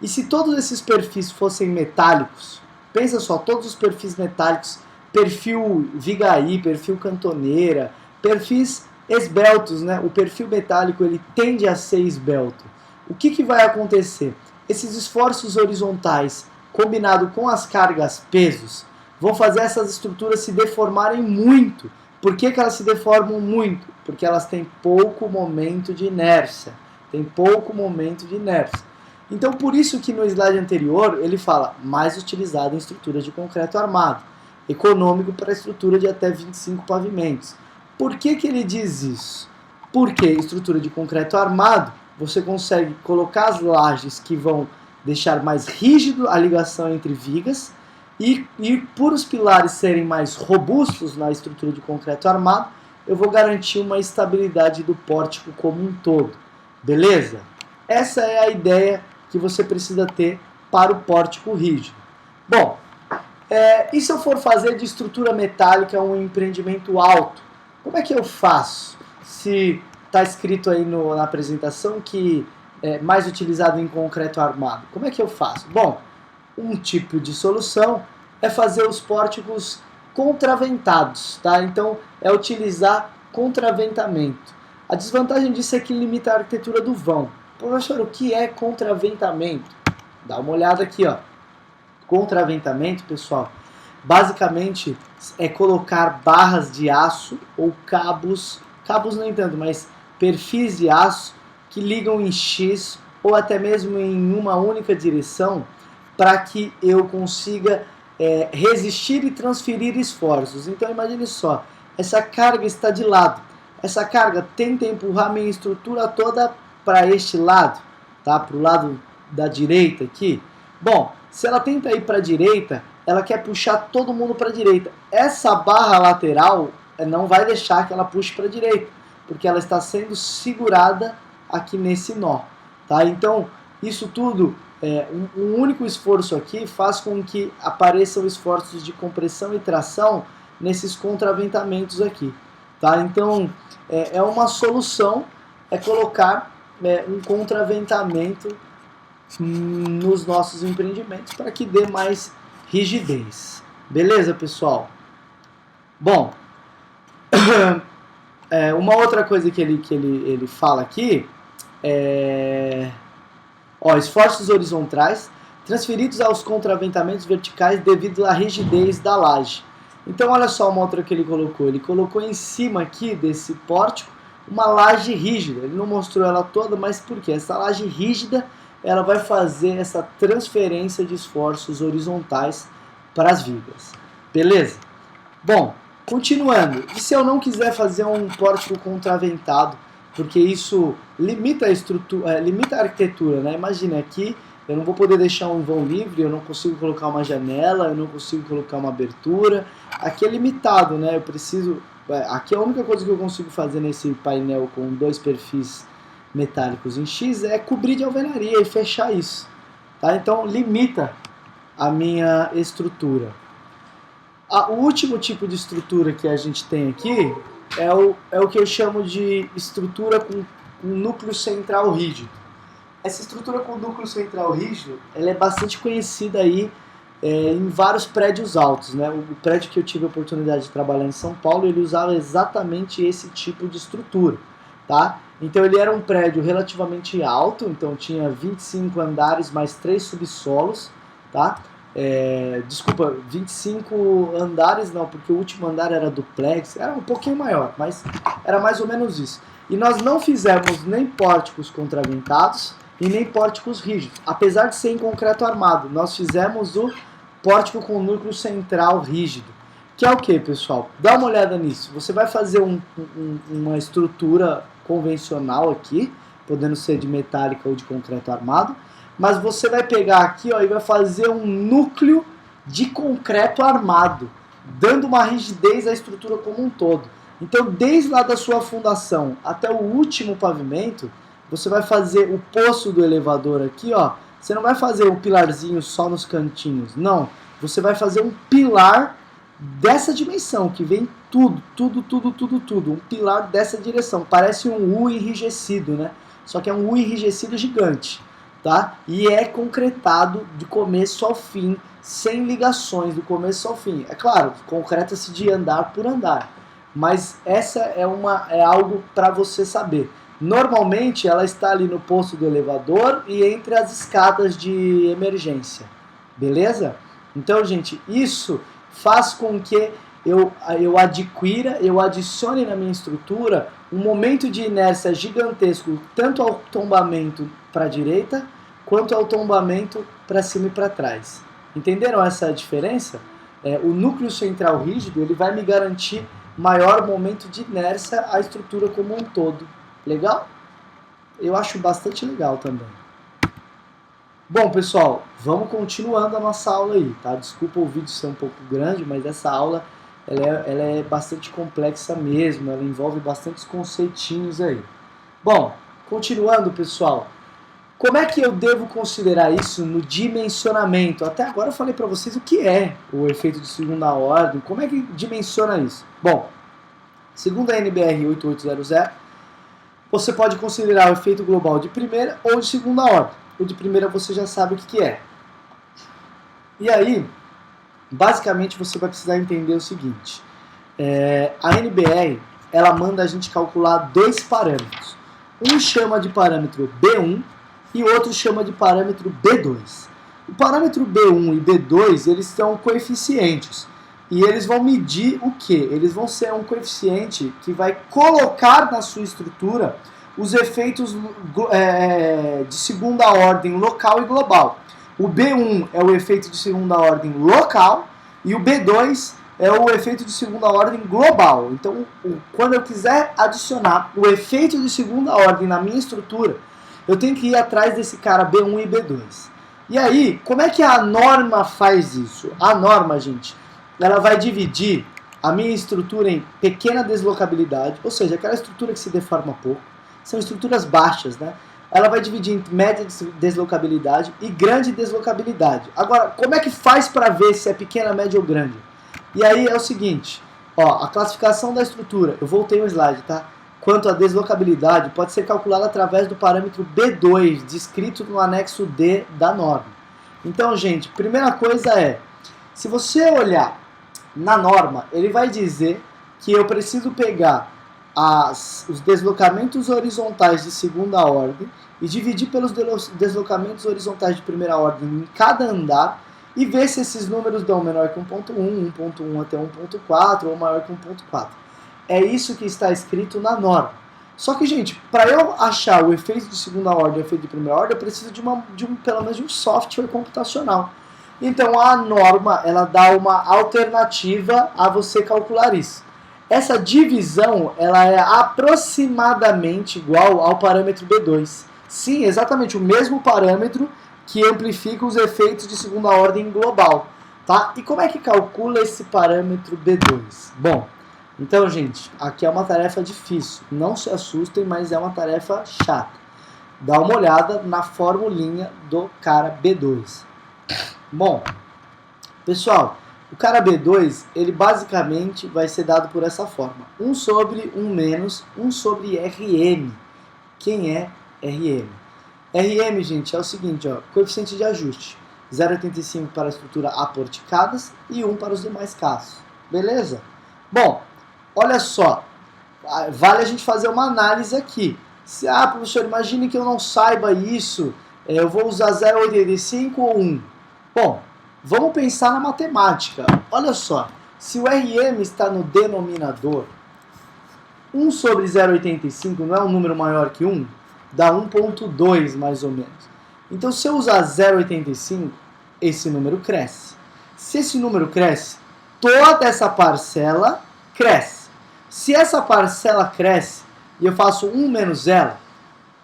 e se todos esses perfis fossem metálicos, pensa só, todos os perfis metálicos, perfil vigaí, perfil cantoneira, perfis esbeltos, né? O perfil metálico ele tende a ser esbelto. O que vai acontecer? Esses esforços horizontais, combinado com as cargas pesos, vão fazer essas estruturas se deformarem muito. Por que elas se deformam muito? Porque elas têm pouco momento de inércia. Então, por isso que no slide anterior ele fala mais utilizado em estruturas de concreto armado, econômico para estrutura de até 25 pavimentos. Por que ele diz isso? Porque estrutura de concreto armado, você consegue colocar as lajes que vão deixar mais rígido a ligação entre vigas e por os pilares serem mais robustos na estrutura de concreto armado, eu vou garantir uma estabilidade do pórtico como um todo. Beleza? Essa é a ideia que você precisa ter para o pórtico rígido. Bom, e se eu for fazer de estrutura metálica um empreendimento alto? Como é que eu faço? Se está escrito aí na apresentação que é mais utilizado em concreto armado. Como é que eu faço? Bom, um tipo de solução é fazer os pórticos contraventados, tá? Então, é utilizar contraventamento. A desvantagem disso é que limita a arquitetura do vão. Professor, o que é contraventamento? Dá uma olhada aqui, ó. Contraventamento, pessoal, basicamente é colocar barras de aço ou cabos, nem tanto, mas perfis de aço que ligam em X ou até mesmo em uma única direção para que eu consiga resistir e transferir esforços. Então imagine só, essa carga está de lado. Essa carga tenta empurrar minha estrutura toda para este lado, tá? Para o lado da direita aqui. Bom, se ela tenta ir para a direita, ela quer puxar todo mundo para a direita. Essa barra lateral não vai deixar que ela puxe para a direita, porque ela está sendo segurada aqui nesse nó, tá? Então, isso tudo, um único esforço aqui faz com que apareçam esforços de compressão e tração nesses contraventamentos aqui, tá? Então, é uma solução, colocar um contraventamento nos nossos empreendimentos para que dê mais rigidez. Beleza, pessoal? Bom, uma outra coisa que ele fala aqui esforços horizontais transferidos aos contraventamentos verticais devido à rigidez da laje. Então, olha só uma outra que ele colocou. Ele colocou em cima aqui desse pórtico uma laje rígida. Ele não mostrou ela toda, mas por quê? Essa laje rígida, ela vai fazer essa transferência de esforços horizontais para as vigas. Beleza? Bom, continuando. E se eu não quiser fazer um pórtico contraventado, porque isso limita a estrutura, limita a arquitetura, né? Imagina aqui, eu não vou poder deixar um vão livre, eu não consigo colocar uma janela, eu não consigo colocar uma abertura. Aqui é limitado, né? Eu preciso. Aqui a única coisa que eu consigo fazer nesse painel com 2 perfis metálicos em X é cobrir de alvenaria e fechar isso, tá? Então limita a minha estrutura. O último tipo de estrutura que a gente tem aqui é o que eu chamo de estrutura com núcleo central rígido. Essa estrutura com núcleo central rígido, ela é bastante conhecida aí em vários prédios altos, né? O prédio que eu tive a oportunidade de trabalhar em São Paulo, ele usava exatamente esse tipo de estrutura, tá? Então ele era um prédio relativamente alto, então tinha 25 andares mais 3 subsolos, tá? 25 andares não, porque o último andar era duplex, era um pouquinho maior, mas era mais ou menos isso. E nós não fizemos nem pórticos contraventados e nem pórticos rígidos, apesar de ser em concreto armado. Nós fizemos o pórtico com núcleo central rígido, que é o que, pessoal? Dá uma olhada nisso. Você vai fazer uma estrutura convencional aqui, podendo ser de metálica ou de concreto armado, mas você vai pegar aqui e vai fazer um núcleo de concreto armado, dando uma rigidez à estrutura como um todo. Então, desde lá da sua fundação até o último pavimento, você vai fazer o poço do elevador aqui, você não vai fazer um pilarzinho só nos cantinhos, não. Você vai fazer um pilar dessa dimensão, que vem tudo. Um pilar dessa direção. Parece um U enrijecido, né? Só que é um U enrijecido gigante, tá? E é concretado de começo ao fim, sem ligações do começo ao fim. É claro, concreta-se de andar por andar, mas essa é algo para você saber. Normalmente ela está ali no posto do elevador e entre as escadas de emergência, beleza? Então, gente, isso faz com que eu adicione na minha estrutura um momento de inércia gigantesco, tanto ao tombamento para a direita, quanto ao tombamento para cima e para trás. Entenderam essa diferença? O núcleo central rígido, ele vai me garantir maior momento de inércia à estrutura como um todo. Legal? Eu acho bastante legal também. Bom, pessoal, vamos continuando a nossa aula aí, tá? Desculpa o vídeo ser um pouco grande, mas essa aula ela é bastante complexa mesmo, ela envolve bastantes conceitinhos aí. Bom, continuando, pessoal, como é que eu devo considerar isso no dimensionamento? Até agora eu falei para vocês o que é o efeito de segunda ordem, como é que dimensiona isso? Bom, segundo a NBR 8800, você pode considerar o efeito global de primeira ou de segunda ordem. O de primeira você já sabe o que é. E aí, basicamente você vai precisar entender o seguinte. A NBR, ela manda a gente calcular 2 parâmetros. Um chama de parâmetro B1 e o outro chama de parâmetro B2. O parâmetro B1 e B2, eles são coeficientes. E eles vão medir o quê? Eles vão ser um coeficiente que vai colocar na sua estrutura os efeitos de segunda ordem local e global. O B1 é o efeito de segunda ordem local e o B2 é o efeito de segunda ordem global. Então, quando eu quiser adicionar o efeito de segunda ordem na minha estrutura, eu tenho que ir atrás desse cara B1 e B2. E aí, como é que a norma faz isso? A norma, gente, ela vai dividir a minha estrutura em pequena deslocabilidade, ou seja, aquela estrutura que se deforma pouco, são estruturas baixas, né? Ela vai dividir em média deslocabilidade e grande deslocabilidade. Agora, como é que faz para ver se é pequena, média ou grande? E aí é o seguinte, ó, a classificação da estrutura, eu voltei o slide, tá? Quanto à deslocabilidade, pode ser calculada através do parâmetro B2, descrito no anexo D da norma. Então, gente, primeira coisa é, se você olhar na norma, ele vai dizer que eu preciso pegar os deslocamentos horizontais de segunda ordem e dividir pelos deslocamentos horizontais de primeira ordem em cada andar e ver se esses números dão menor que 1.1, 1.1 até 1.4 ou maior que 1.4. É isso que está escrito na norma. Só que, gente, para eu achar o efeito de segunda ordem e o efeito de primeira ordem, eu preciso pelo menos de um software computacional. Então a norma ela dá uma alternativa a você calcular isso. Essa divisão ela é aproximadamente igual ao parâmetro B2. Sim, exatamente o mesmo parâmetro que amplifica os efeitos de segunda ordem global. Tá? E como é que calcula esse parâmetro B2? Bom, então, gente, aqui é uma tarefa difícil. Não se assustem, mas é uma tarefa chata. Dá uma olhada na formulinha do cara B2. Bom, pessoal, o cara B2, ele basicamente vai ser dado por essa forma. 1 sobre 1 menos 1 sobre RM. Quem é RM? RM, gente, é o seguinte, ó, coeficiente de ajuste. 0,85 para a estrutura aporticadas e 1 para os demais casos. Beleza? Bom, olha só, vale a gente fazer uma análise aqui. Se, professor, imagine que eu não saiba isso, eu vou usar 0,85 ou 1. Bom, vamos pensar na matemática. Olha só, se o RM está no denominador, 1 sobre 0,85 não é um número maior que 1? Dá 1,2 mais ou menos. Então, se eu usar 0,85, esse número cresce. Se esse número cresce, toda essa parcela cresce. Se essa parcela cresce e eu faço 1 menos ela,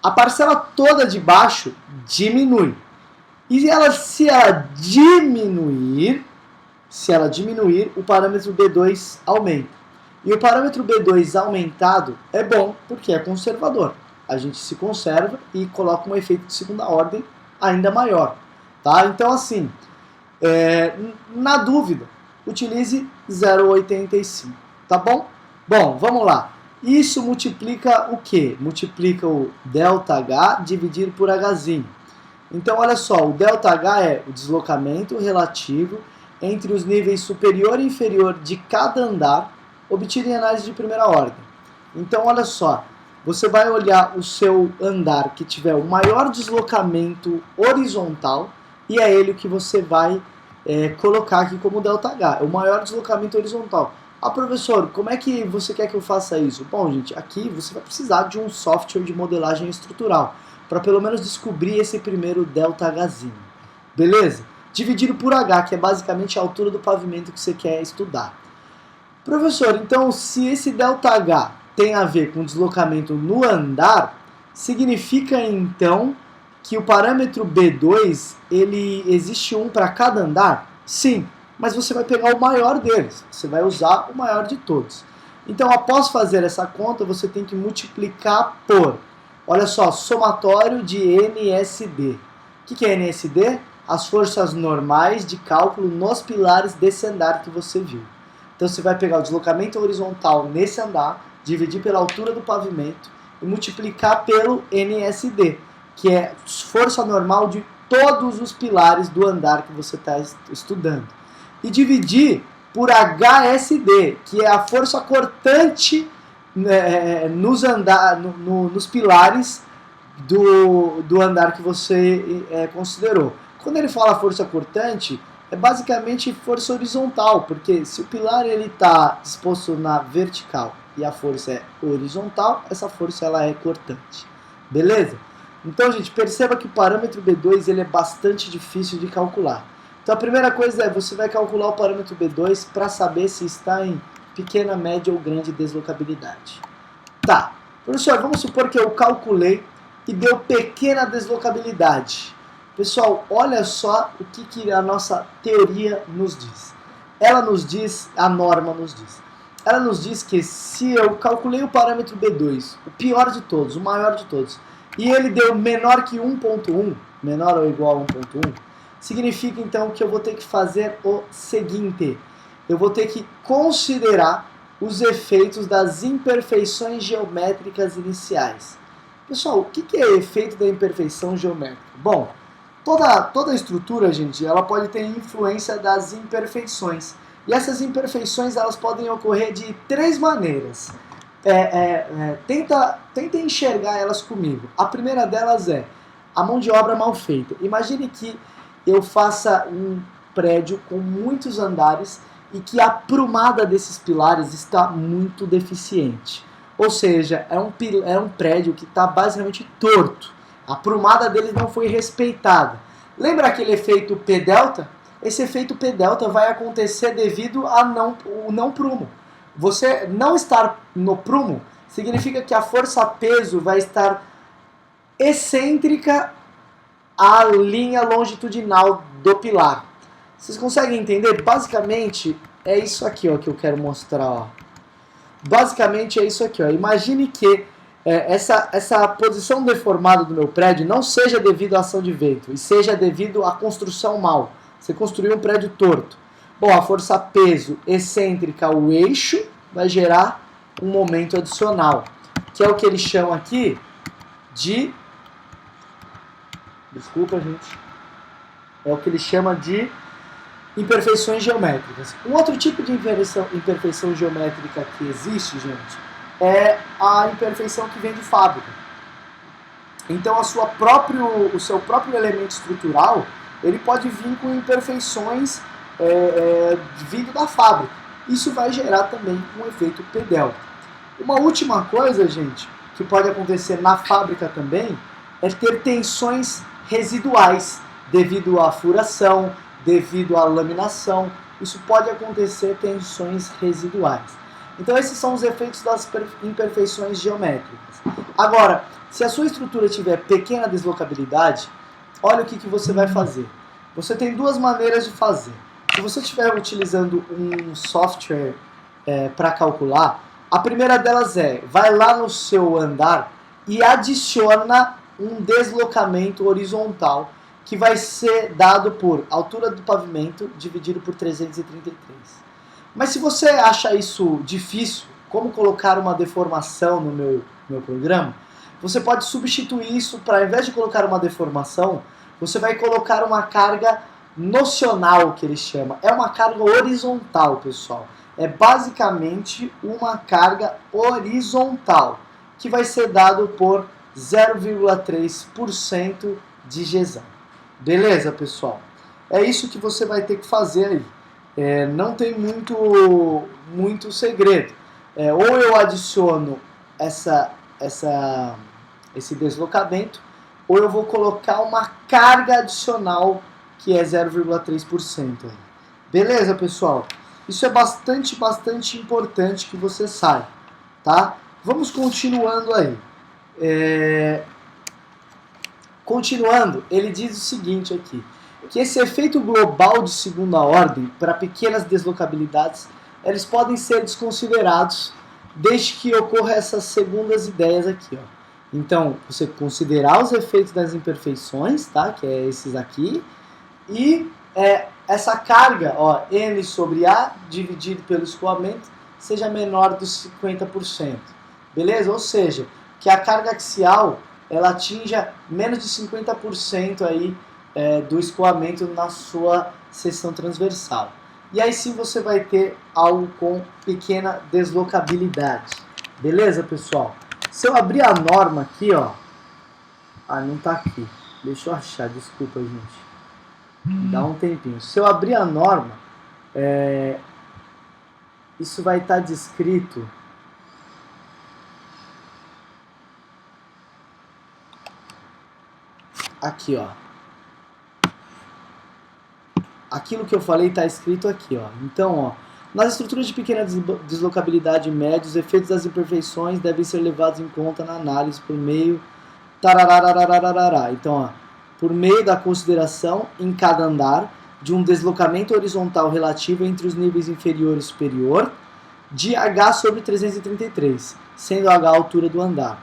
a parcela toda de baixo diminui. E se ela diminuir, o parâmetro B2 aumenta. E o parâmetro B2 aumentado é bom porque é conservador. A gente se conserva e coloca um efeito de segunda ordem ainda maior. Tá? Então, assim, na dúvida, utilize 0,85. Tá bom? Bom, vamos lá. Isso multiplica o quê? Multiplica o ΔH dividido por Hzinho. Então, olha só, o ΔH é o deslocamento relativo entre os níveis superior e inferior de cada andar, obtido em análise de primeira ordem. Então, olha só, você vai olhar o seu andar que tiver o maior deslocamento horizontal e é ele que você vai colocar aqui como ΔH, o maior deslocamento horizontal. Professor, como é que você quer que eu faça isso? Bom, gente, aqui você vai precisar de um software de modelagem estrutural para pelo menos descobrir esse primeiro ΔHzinho. Beleza? Dividido por H, que é basicamente a altura do pavimento que você quer estudar. Professor, então se esse ΔH tem a ver com deslocamento no andar, significa então que o parâmetro B2, ele existe um para cada andar? Sim, mas você vai pegar o maior deles, você vai usar o maior de todos. Então, após fazer essa conta, você tem que multiplicar por, olha só, somatório de NSD. O que é NSD? As forças normais de cálculo nos pilares desse andar que você viu. Então, você vai pegar o deslocamento horizontal nesse andar, dividir pela altura do pavimento e multiplicar pelo NSD, que é força normal de todos os pilares do andar que você está estudando. E dividir por HSD, que é a força cortante nos pilares do andar que você considerou. Quando ele fala força cortante, é basicamente força horizontal, porque se o pilar está disposto na vertical e a força é horizontal, essa força ela é cortante. Beleza? Então, gente, perceba que o parâmetro B2 ele é bastante difícil de calcular. Então, a primeira coisa é, você vai calcular o parâmetro B2 para saber se está em pequena, média ou grande deslocabilidade. Tá, professor, vamos supor que eu calculei e deu pequena deslocabilidade. Pessoal, olha só o que a nossa teoria nos diz. Ela nos diz, a norma nos diz. Ela nos diz que se eu calculei o parâmetro B2, o pior de todos, o maior de todos, e ele deu menor que 1.1, menor ou igual a 1.1, significa então que eu vou ter que fazer o seguinte: eu vou ter que considerar os efeitos das imperfeições geométricas iniciais. Pessoal, o que é efeito da imperfeição geométrica? Bom, toda estrutura, gente, ela pode ter influência das imperfeições. E essas imperfeições elas podem ocorrer de três maneiras. Tenta enxergar elas comigo. A primeira delas é a mão de obra mal feita. Imagine que eu faça um prédio com muitos andares e que a prumada desses pilares está muito deficiente. Ou seja, é um prédio que está basicamente torto. A prumada dele não foi respeitada. Lembra aquele efeito P-delta? Esse efeito P-delta vai acontecer devido ao não prumo. Você não estar no prumo significa que a força-peso vai estar excêntrica à linha longitudinal do pilar. Vocês conseguem entender? Basicamente é isso aqui ó, que eu quero mostrar. Ó. Basicamente é isso aqui. Ó. Imagine que essa posição deformada do meu prédio não seja devido à ação de vento, e seja devido à construção mal. Você construiu um prédio torto. Bom, a força-peso excêntrica ao eixo vai gerar um momento adicional, que é o que eles chamam aqui de... Desculpa, gente. É o que ele chama de imperfeições geométricas. Um outro tipo de imperfeição geométrica que existe, gente, é a imperfeição que vem de fábrica. Então, o seu próprio elemento estrutural, ele pode vir com imperfeições vindo da fábrica. Isso vai gerar também um efeito P-delta. Uma última coisa, gente, que pode acontecer na fábrica também, é ter tensões residuais devido à furação, devido à laminação. Isso pode acontecer tensões residuais. Então esses são os efeitos das imperfeições geométricas. Agora, se a sua estrutura tiver pequena deslocabilidade, olha o que você vai fazer. Você tem duas maneiras de fazer. Se você estiver utilizando um software para calcular, a primeira delas vai lá no seu andar e adiciona um deslocamento horizontal que vai ser dado por altura do pavimento dividido por 333. Mas se você acha isso difícil, como colocar uma deformação no meu programa, você pode substituir isso para, ao invés de colocar uma deformação, você vai colocar uma carga nocional, que ele chama. É uma carga horizontal, pessoal. É basicamente uma carga horizontal, que vai ser dado por 0,3% de Gesam. Beleza, pessoal? É isso que você vai ter que fazer aí. Não tem muito segredo. Ou eu adiciono esse deslocamento, ou eu vou colocar uma carga adicional que é 0,3%. Beleza, pessoal? Isso é bastante importante que você saiba, tá? Vamos continuando aí. Continuando, ele diz o seguinte aqui, que esse efeito global de segunda ordem para pequenas deslocabilidades, eles podem ser desconsiderados desde que ocorra essas segundas ideias aqui. Ó. Então, você considerar os efeitos das imperfeições, tá? Que é esses aqui, e essa carga, ó, N sobre A dividido pelo escoamento, seja menor dos 50%. Beleza? Ou seja, que a carga axial ela atinja menos de 50% aí, do escoamento na sua seção transversal. E aí sim você vai ter algo com pequena deslocabilidade. Beleza, pessoal? Se eu abrir a norma aqui, ó... Ah, não tá aqui. Deixa eu achar, desculpa, gente. Dá um tempinho. Se eu abrir a norma, isso vai estar descrito aqui, ó. Aquilo que eu falei está escrito aqui, ó. Então, ó, nas estruturas de pequena deslocabilidade média, os efeitos das imperfeições devem ser levados em conta na análise por meio Então, ó, por meio da consideração em cada andar de um deslocamento horizontal relativo entre os níveis inferior e superior de h sobre 333, sendo h a altura do andar.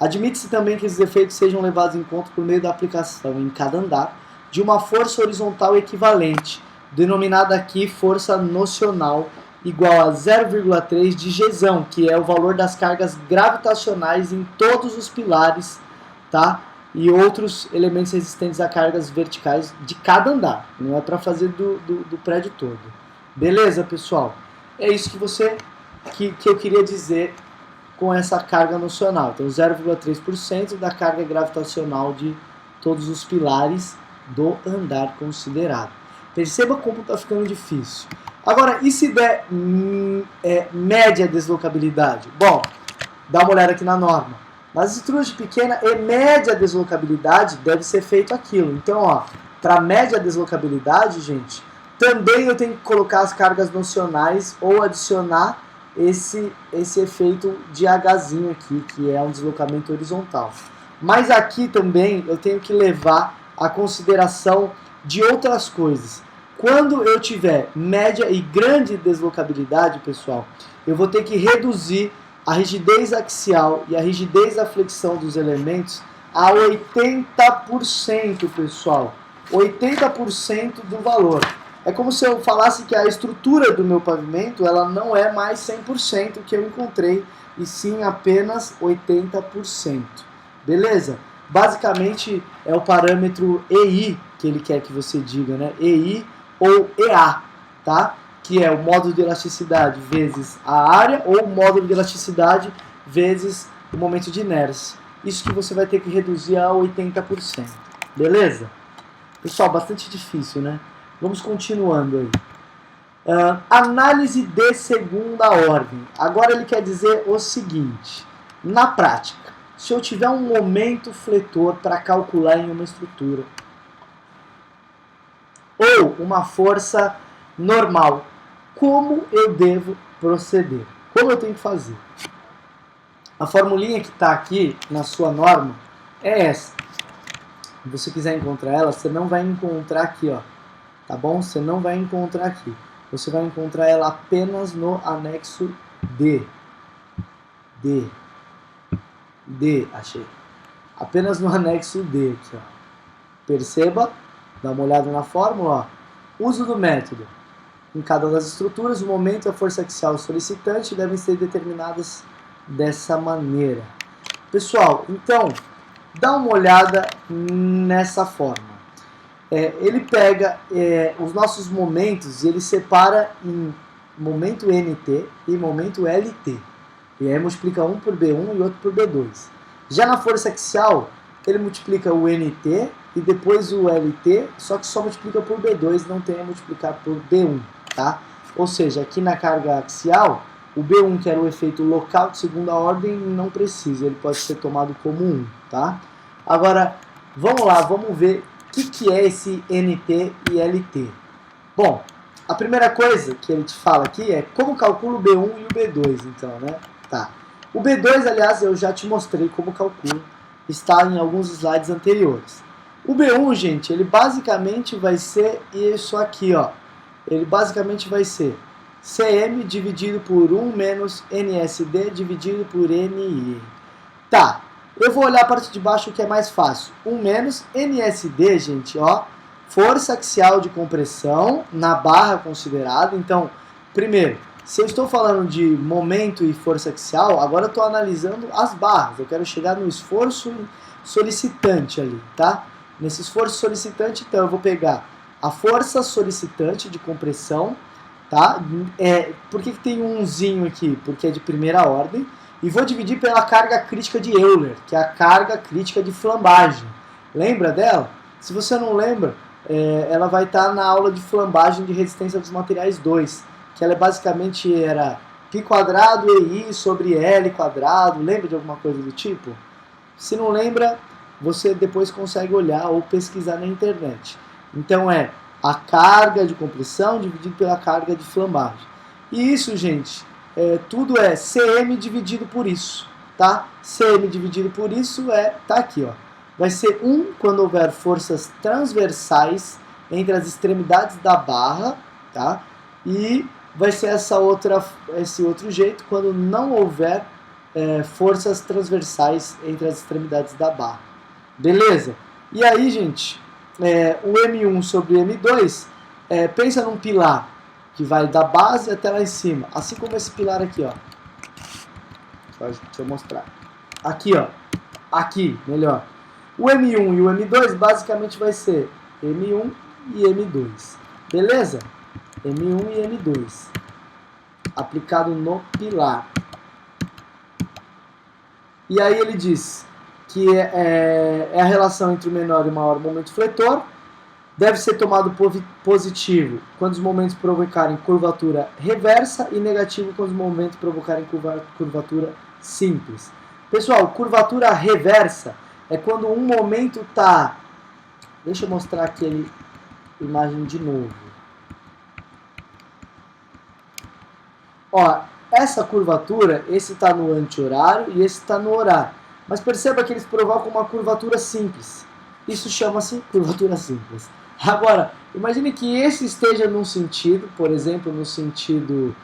Admite-se também que esses efeitos sejam levados em conta por meio da aplicação em cada andar de uma força horizontal equivalente, denominada aqui força nocional, igual a 0,3 de Gzão, que é o valor das cargas gravitacionais em todos os pilares, tá? E outros elementos resistentes a cargas verticais de cada andar. Não é para fazer do prédio todo. Beleza, pessoal? É isso que eu queria dizer com essa carga nocional. Então, 0,3% da carga gravitacional de todos os pilares do andar considerado. Perceba como está ficando difícil. Agora, e se der média deslocabilidade? Bom, dá uma olhada aqui na norma. Nas estruturas de pequena e média deslocabilidade deve ser feito aquilo. Então, ó, para média deslocabilidade, gente, também eu tenho que colocar as cargas nocionais ou adicionar esse efeito de Hzinho aqui, que é um deslocamento horizontal. Mas aqui também eu tenho que levar a consideração de outras coisas. Quando eu tiver média e grande deslocabilidade, pessoal, eu vou ter que reduzir a rigidez axial e a rigidez da flexão dos elementos a 80%, pessoal. 80% do valor. É como se eu falasse que a estrutura do meu pavimento ela não é mais 100% que eu encontrei, e sim apenas 80%. Beleza? Basicamente é o parâmetro EI que ele quer que você diga, né? EI ou EA, tá? Que é o módulo de elasticidade vezes a área ou o módulo de elasticidade vezes o momento de inércia. Isso que você vai ter que reduzir a 80%. Beleza? Pessoal, bastante difícil, né? Vamos continuando aí. Análise de segunda ordem. Agora ele quer dizer o seguinte. Na prática, se eu tiver um momento fletor para calcular em uma estrutura, ou uma força normal, como eu devo proceder? Como eu tenho que fazer? A formulinha que está aqui na sua norma é essa. Se você quiser encontrar ela, você não vai encontrar aqui, ó. Tá bom? Você não vai encontrar aqui. Você vai encontrar ela apenas no anexo D. Achei. Apenas no anexo D aqui, ó. Perceba, dá uma olhada na fórmula, ó. Uso do método. Em cada uma das estruturas, o momento e a força axial solicitante devem ser determinadas dessa maneira. Pessoal, então, dá uma olhada nessa forma. Ele pega os nossos momentos e ele separa em momento NT e momento LT. E aí multiplica um por B1 e outro por B2. Já na força axial, ele multiplica o NT e depois o LT, só que só multiplica por B2, não tem a multiplicar por B1. Tá? Ou seja, aqui na carga axial, o B1, que era o efeito local de segunda ordem, não precisa, ele pode ser tomado como 1. Tá? Agora, vamos lá, vamos ver o que é esse NT e LT. Bom, a primeira coisa que ele te fala aqui é como calcula o B1 e o B2, então, né? Tá. O B2, aliás, eu já te mostrei como calculo, está em alguns slides anteriores. O B1, gente, ele basicamente vai ser isso aqui, ó. Ele basicamente vai ser CM dividido por 1 menos NSD dividido por NI. Tá, eu vou olhar a parte de baixo que é mais fácil. 1 menos NSD, gente, ó, força axial de compressão na barra considerada. Então, primeiro, se eu estou falando de momento e força axial, agora eu estou analisando as barras. Eu quero chegar no esforço solicitante ali, tá? Nesse esforço solicitante, então, eu vou pegar a força solicitante de compressão, tá? Por que tem um umzinho aqui? Porque é de primeira ordem. E vou dividir pela carga crítica de Euler, que é a carga crítica de flambagem. Lembra dela? Se você não lembra, ela vai estar na aula de flambagem de resistência dos materiais 2, que ela basicamente era π² EI sobre L². Lembra de alguma coisa do tipo? Se não lembra, você depois consegue olhar ou pesquisar na internet. Então é a carga de compressão dividido pela carga de flambagem. E isso, gente, tudo é Cm dividido por isso, tá? Cm dividido por isso tá aqui, ó. Vai ser 1 quando houver forças transversais entre as extremidades da barra, tá? E vai ser esse outro jeito quando não houver forças transversais entre as extremidades da barra. Beleza? E aí, gente, o M1 sobre o M2, pensa num pilar que vai da base até lá em cima, assim como esse pilar aqui, ó. Deixa eu mostrar. Aqui, ó. Aqui, melhor. O M1 e o M2 basicamente vai ser M1 e M2. Beleza? M1 e M2. Aplicado no pilar. E aí ele diz que é a relação entre o menor e o maior momento fletor. Deve ser tomado positivo quando os momentos provocarem curvatura reversa e negativo quando os momentos provocarem curvatura simples. Pessoal, curvatura reversa é quando um momento está... Deixa eu mostrar aquele imagem de novo. Ó, essa curvatura, esse está no anti-horário e esse está no horário. Mas perceba que eles provocam uma curvatura simples. Isso chama-se curvatura simples. Agora, imagine que esse esteja num sentido, por exemplo, no sentido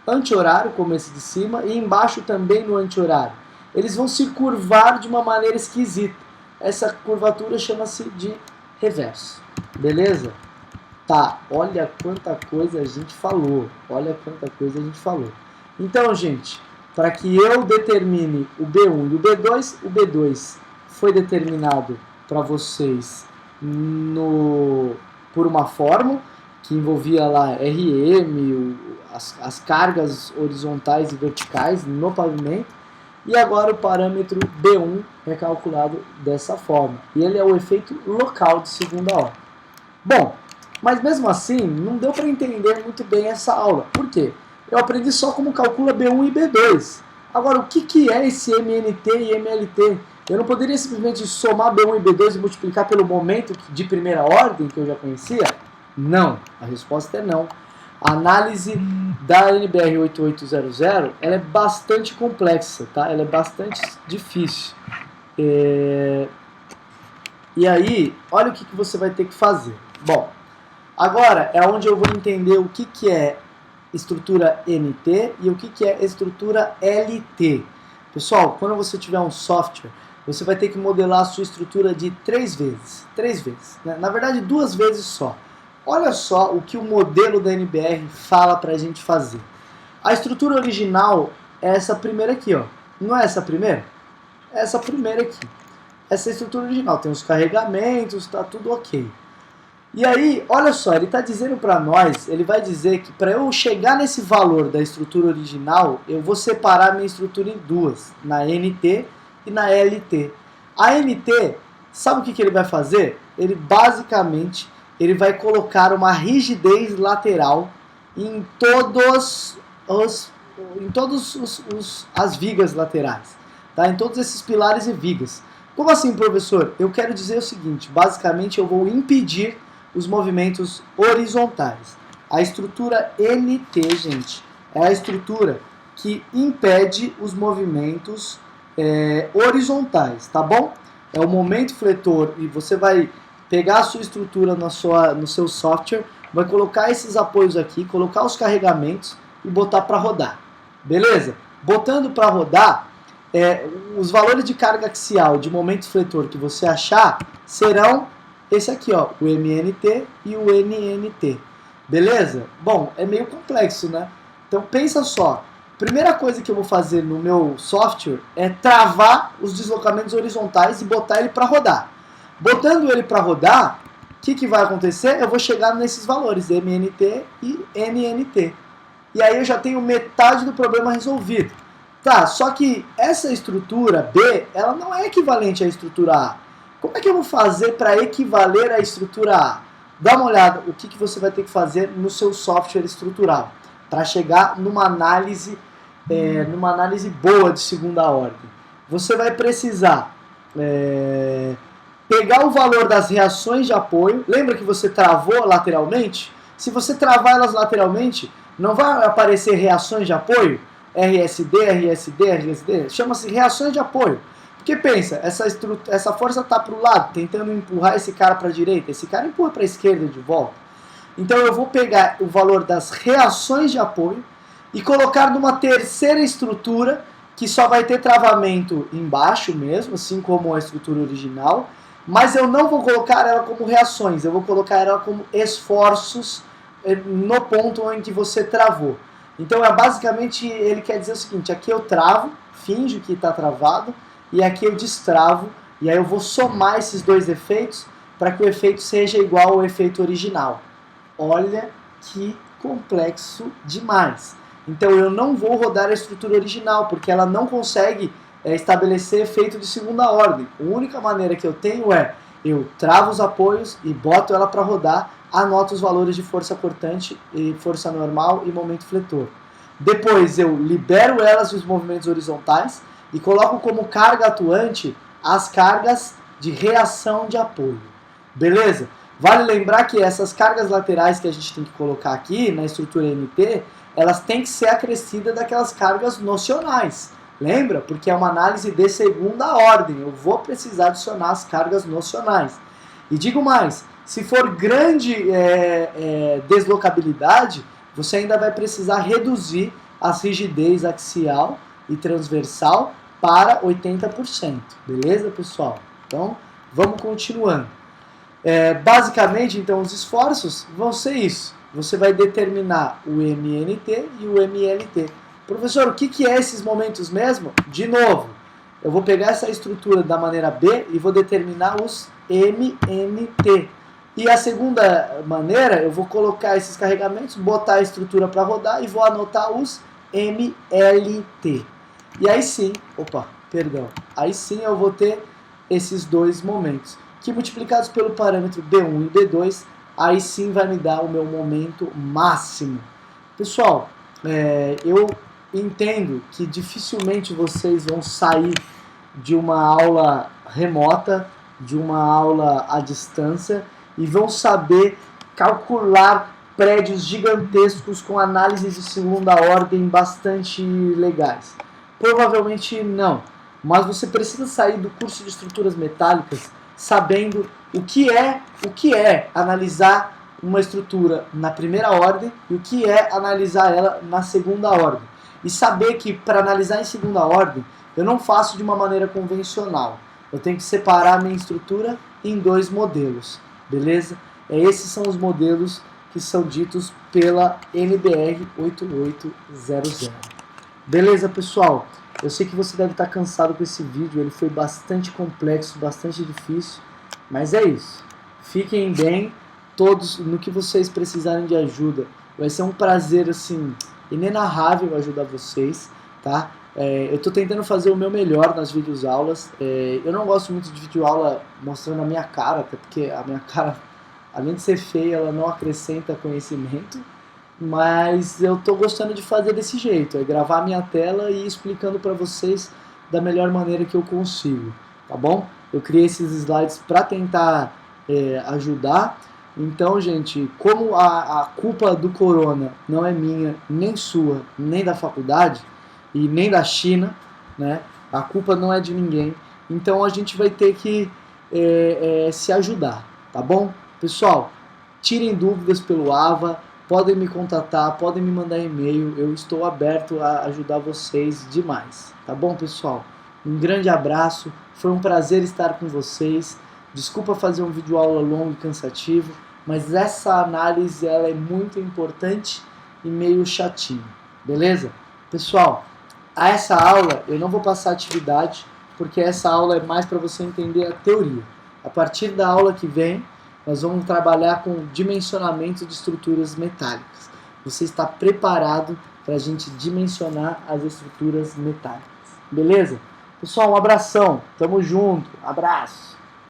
anti-horário, como esse de cima, e embaixo também no anti-horário. Eles vão se curvar de uma maneira esquisita. Essa curvatura chama-se de reverso. Beleza? Tá, olha quanta coisa a gente falou. Olha quanta coisa a gente falou. Então, gente, para que eu determine o B1 e o B2 foi determinado para vocês por uma fórmula que envolvia lá RM, as cargas horizontais e verticais no pavimento, e agora o parâmetro B1 é calculado dessa forma, e ele é o efeito local de segunda ordem. Bom, mas mesmo assim não deu para entender muito bem essa aula. Por quê? Eu aprendi só como calcula B1 e B2. Agora, o que é esse MNT e MLT? Eu não poderia simplesmente somar B1 e B2 e multiplicar pelo momento de primeira ordem que eu já conhecia? Não. A resposta é não. A análise da NBR 8800 ela é bastante complexa, tá? Ela é bastante difícil. E aí, olha o que você vai ter que fazer. Bom, agora é onde eu vou entender o que é estrutura NT e o que é estrutura LT. Pessoal, quando você tiver um software, você vai ter que modelar a sua estrutura de 3 vezes. 3 vezes. Né? Na verdade, 2 vezes só. Olha só o que o modelo da NBR fala para a gente fazer. A estrutura original é essa primeira aqui, ó. Não é essa primeira? É essa primeira aqui. Essa é a estrutura original. Tem os carregamentos, tá tudo ok. E aí, olha só, ele está dizendo para nós, ele vai dizer que para eu chegar nesse valor da estrutura original, eu vou separar a minha estrutura em duas, na NT e na LT. A NT, sabe o que ele vai fazer? Ele basicamente vai colocar uma rigidez lateral em todas as vigas laterais, tá? Em todos esses pilares e vigas. Como assim, professor? Eu quero dizer o seguinte, basicamente eu vou impedir os movimentos horizontais. A estrutura NT, gente, é a estrutura que impede os movimentos horizontais, tá bom? É o momento fletor e você vai pegar a sua estrutura no seu software, vai colocar esses apoios aqui, colocar os carregamentos e botar para rodar. Beleza? Botando para rodar, os valores de carga axial de momento fletor que você achar serão esse aqui, ó, o MNT e o NNT. Beleza? Bom, é meio complexo, né? Então pensa só. Primeira coisa que eu vou fazer no meu software é travar os deslocamentos horizontais e botar ele para rodar. Botando ele para rodar, o que vai acontecer? Eu vou chegar nesses valores, MNT e NNT. E aí eu já tenho metade do problema resolvido. Tá, só que essa estrutura B, ela não é equivalente à estrutura A. Como é que eu vou fazer para equivaler à estrutura A? Dá uma olhada o que você vai ter que fazer no seu software estrutural para chegar numa análise boa de segunda ordem. Você vai precisar pegar o valor das reações de apoio. Lembra que você travou lateralmente? Se você travar elas lateralmente, não vai aparecer reações de apoio? RSD, RSD, RSD. Chama-se reações de apoio. Porque pensa, essa força está para o lado, tentando empurrar esse cara para a direita. Esse cara empurra para a esquerda de volta. Então eu vou pegar o valor das reações de apoio e colocar numa terceira estrutura que só vai ter travamento embaixo mesmo, assim como a estrutura original, mas eu não vou colocar ela como reações, eu vou colocar ela como esforços no ponto em que você travou. Então basicamente ele quer dizer o seguinte, aqui eu travo, finjo que está travado, e aqui eu destravo, e aí eu vou somar esses dois efeitos para que o efeito seja igual ao efeito original. Olha que complexo demais. Então eu não vou rodar a estrutura original, porque ela não consegue estabelecer efeito de segunda ordem. A única maneira que eu tenho é, eu travo os apoios e boto ela para rodar, anoto os valores de força cortante, e força normal e momento fletor. Depois eu libero elas dos movimentos horizontais e coloco como carga atuante as cargas de reação de apoio. Beleza? Vale lembrar que essas cargas laterais que a gente tem que colocar aqui na estrutura MT, elas têm que ser acrescidas daquelas cargas nocionais. Lembra? Porque é uma análise de segunda ordem. Eu vou precisar adicionar as cargas nocionais. E digo mais, se for grande deslocabilidade, você ainda vai precisar reduzir a rigidez axial e transversal para 80%. Beleza, pessoal? Então, vamos continuando. Basicamente, então, os esforços vão ser isso. Você vai determinar o MNT e o MLT. Professor, o que é esses momentos mesmo? De novo, eu vou pegar essa estrutura da maneira B e vou determinar os MNT. E a segunda maneira, eu vou colocar esses carregamentos, botar a estrutura para rodar e vou anotar os MLT. E aí sim, aí sim eu vou ter esses dois momentos, que multiplicados pelo parâmetro B1 e B2, aí sim vai me dar o meu momento máximo. Pessoal, eu entendo que dificilmente vocês vão sair de uma aula remota, de uma aula à distância, e vão saber calcular prédios gigantescos com análises de segunda ordem bastante legais. Provavelmente não, mas você precisa sair do curso de estruturas metálicas sabendo o que é analisar uma estrutura na primeira ordem e o que é analisar ela na segunda ordem. E saber que para analisar em segunda ordem, eu não faço de uma maneira convencional. Eu tenho que separar a minha estrutura em dois modelos, beleza? Esses são os modelos que são ditos pela NBR 8800. Beleza, pessoal? Eu sei que você deve estar cansado com esse vídeo, ele foi bastante complexo, bastante difícil, mas é isso. Fiquem bem, todos, no que vocês precisarem de ajuda. Vai ser um prazer, assim, inenarrável ajudar vocês, tá? Eu estou tentando fazer o meu melhor nas videoaulas. Eu não gosto muito de videoaula mostrando a minha cara, até porque a minha cara, além de ser feia, ela não acrescenta conhecimento. Mas eu estou gostando de fazer desse jeito, gravar minha tela e ir explicando para vocês da melhor maneira que eu consigo, tá bom? Eu criei esses slides para tentar ajudar. Então, gente, como a culpa do corona não é minha, nem sua, nem da faculdade e nem da China, né? A culpa não é de ninguém. Então a gente vai ter que se ajudar, tá bom? Pessoal, tirem dúvidas pelo AVA. Podem me contatar, podem me mandar e-mail, eu estou aberto a ajudar vocês demais. Tá bom, pessoal? Um grande abraço, foi um prazer estar com vocês. Desculpa fazer um vídeo aula longo e cansativo, mas essa análise ela é muito importante e meio chatinha, beleza? Pessoal, a essa aula eu não vou passar atividade, porque essa aula é mais para você entender a teoria. A partir da aula que vem, nós vamos trabalhar com dimensionamento de estruturas metálicas. Você está preparado para a gente dimensionar as estruturas metálicas. Beleza? Pessoal, um abração. Tamo junto. Abraço.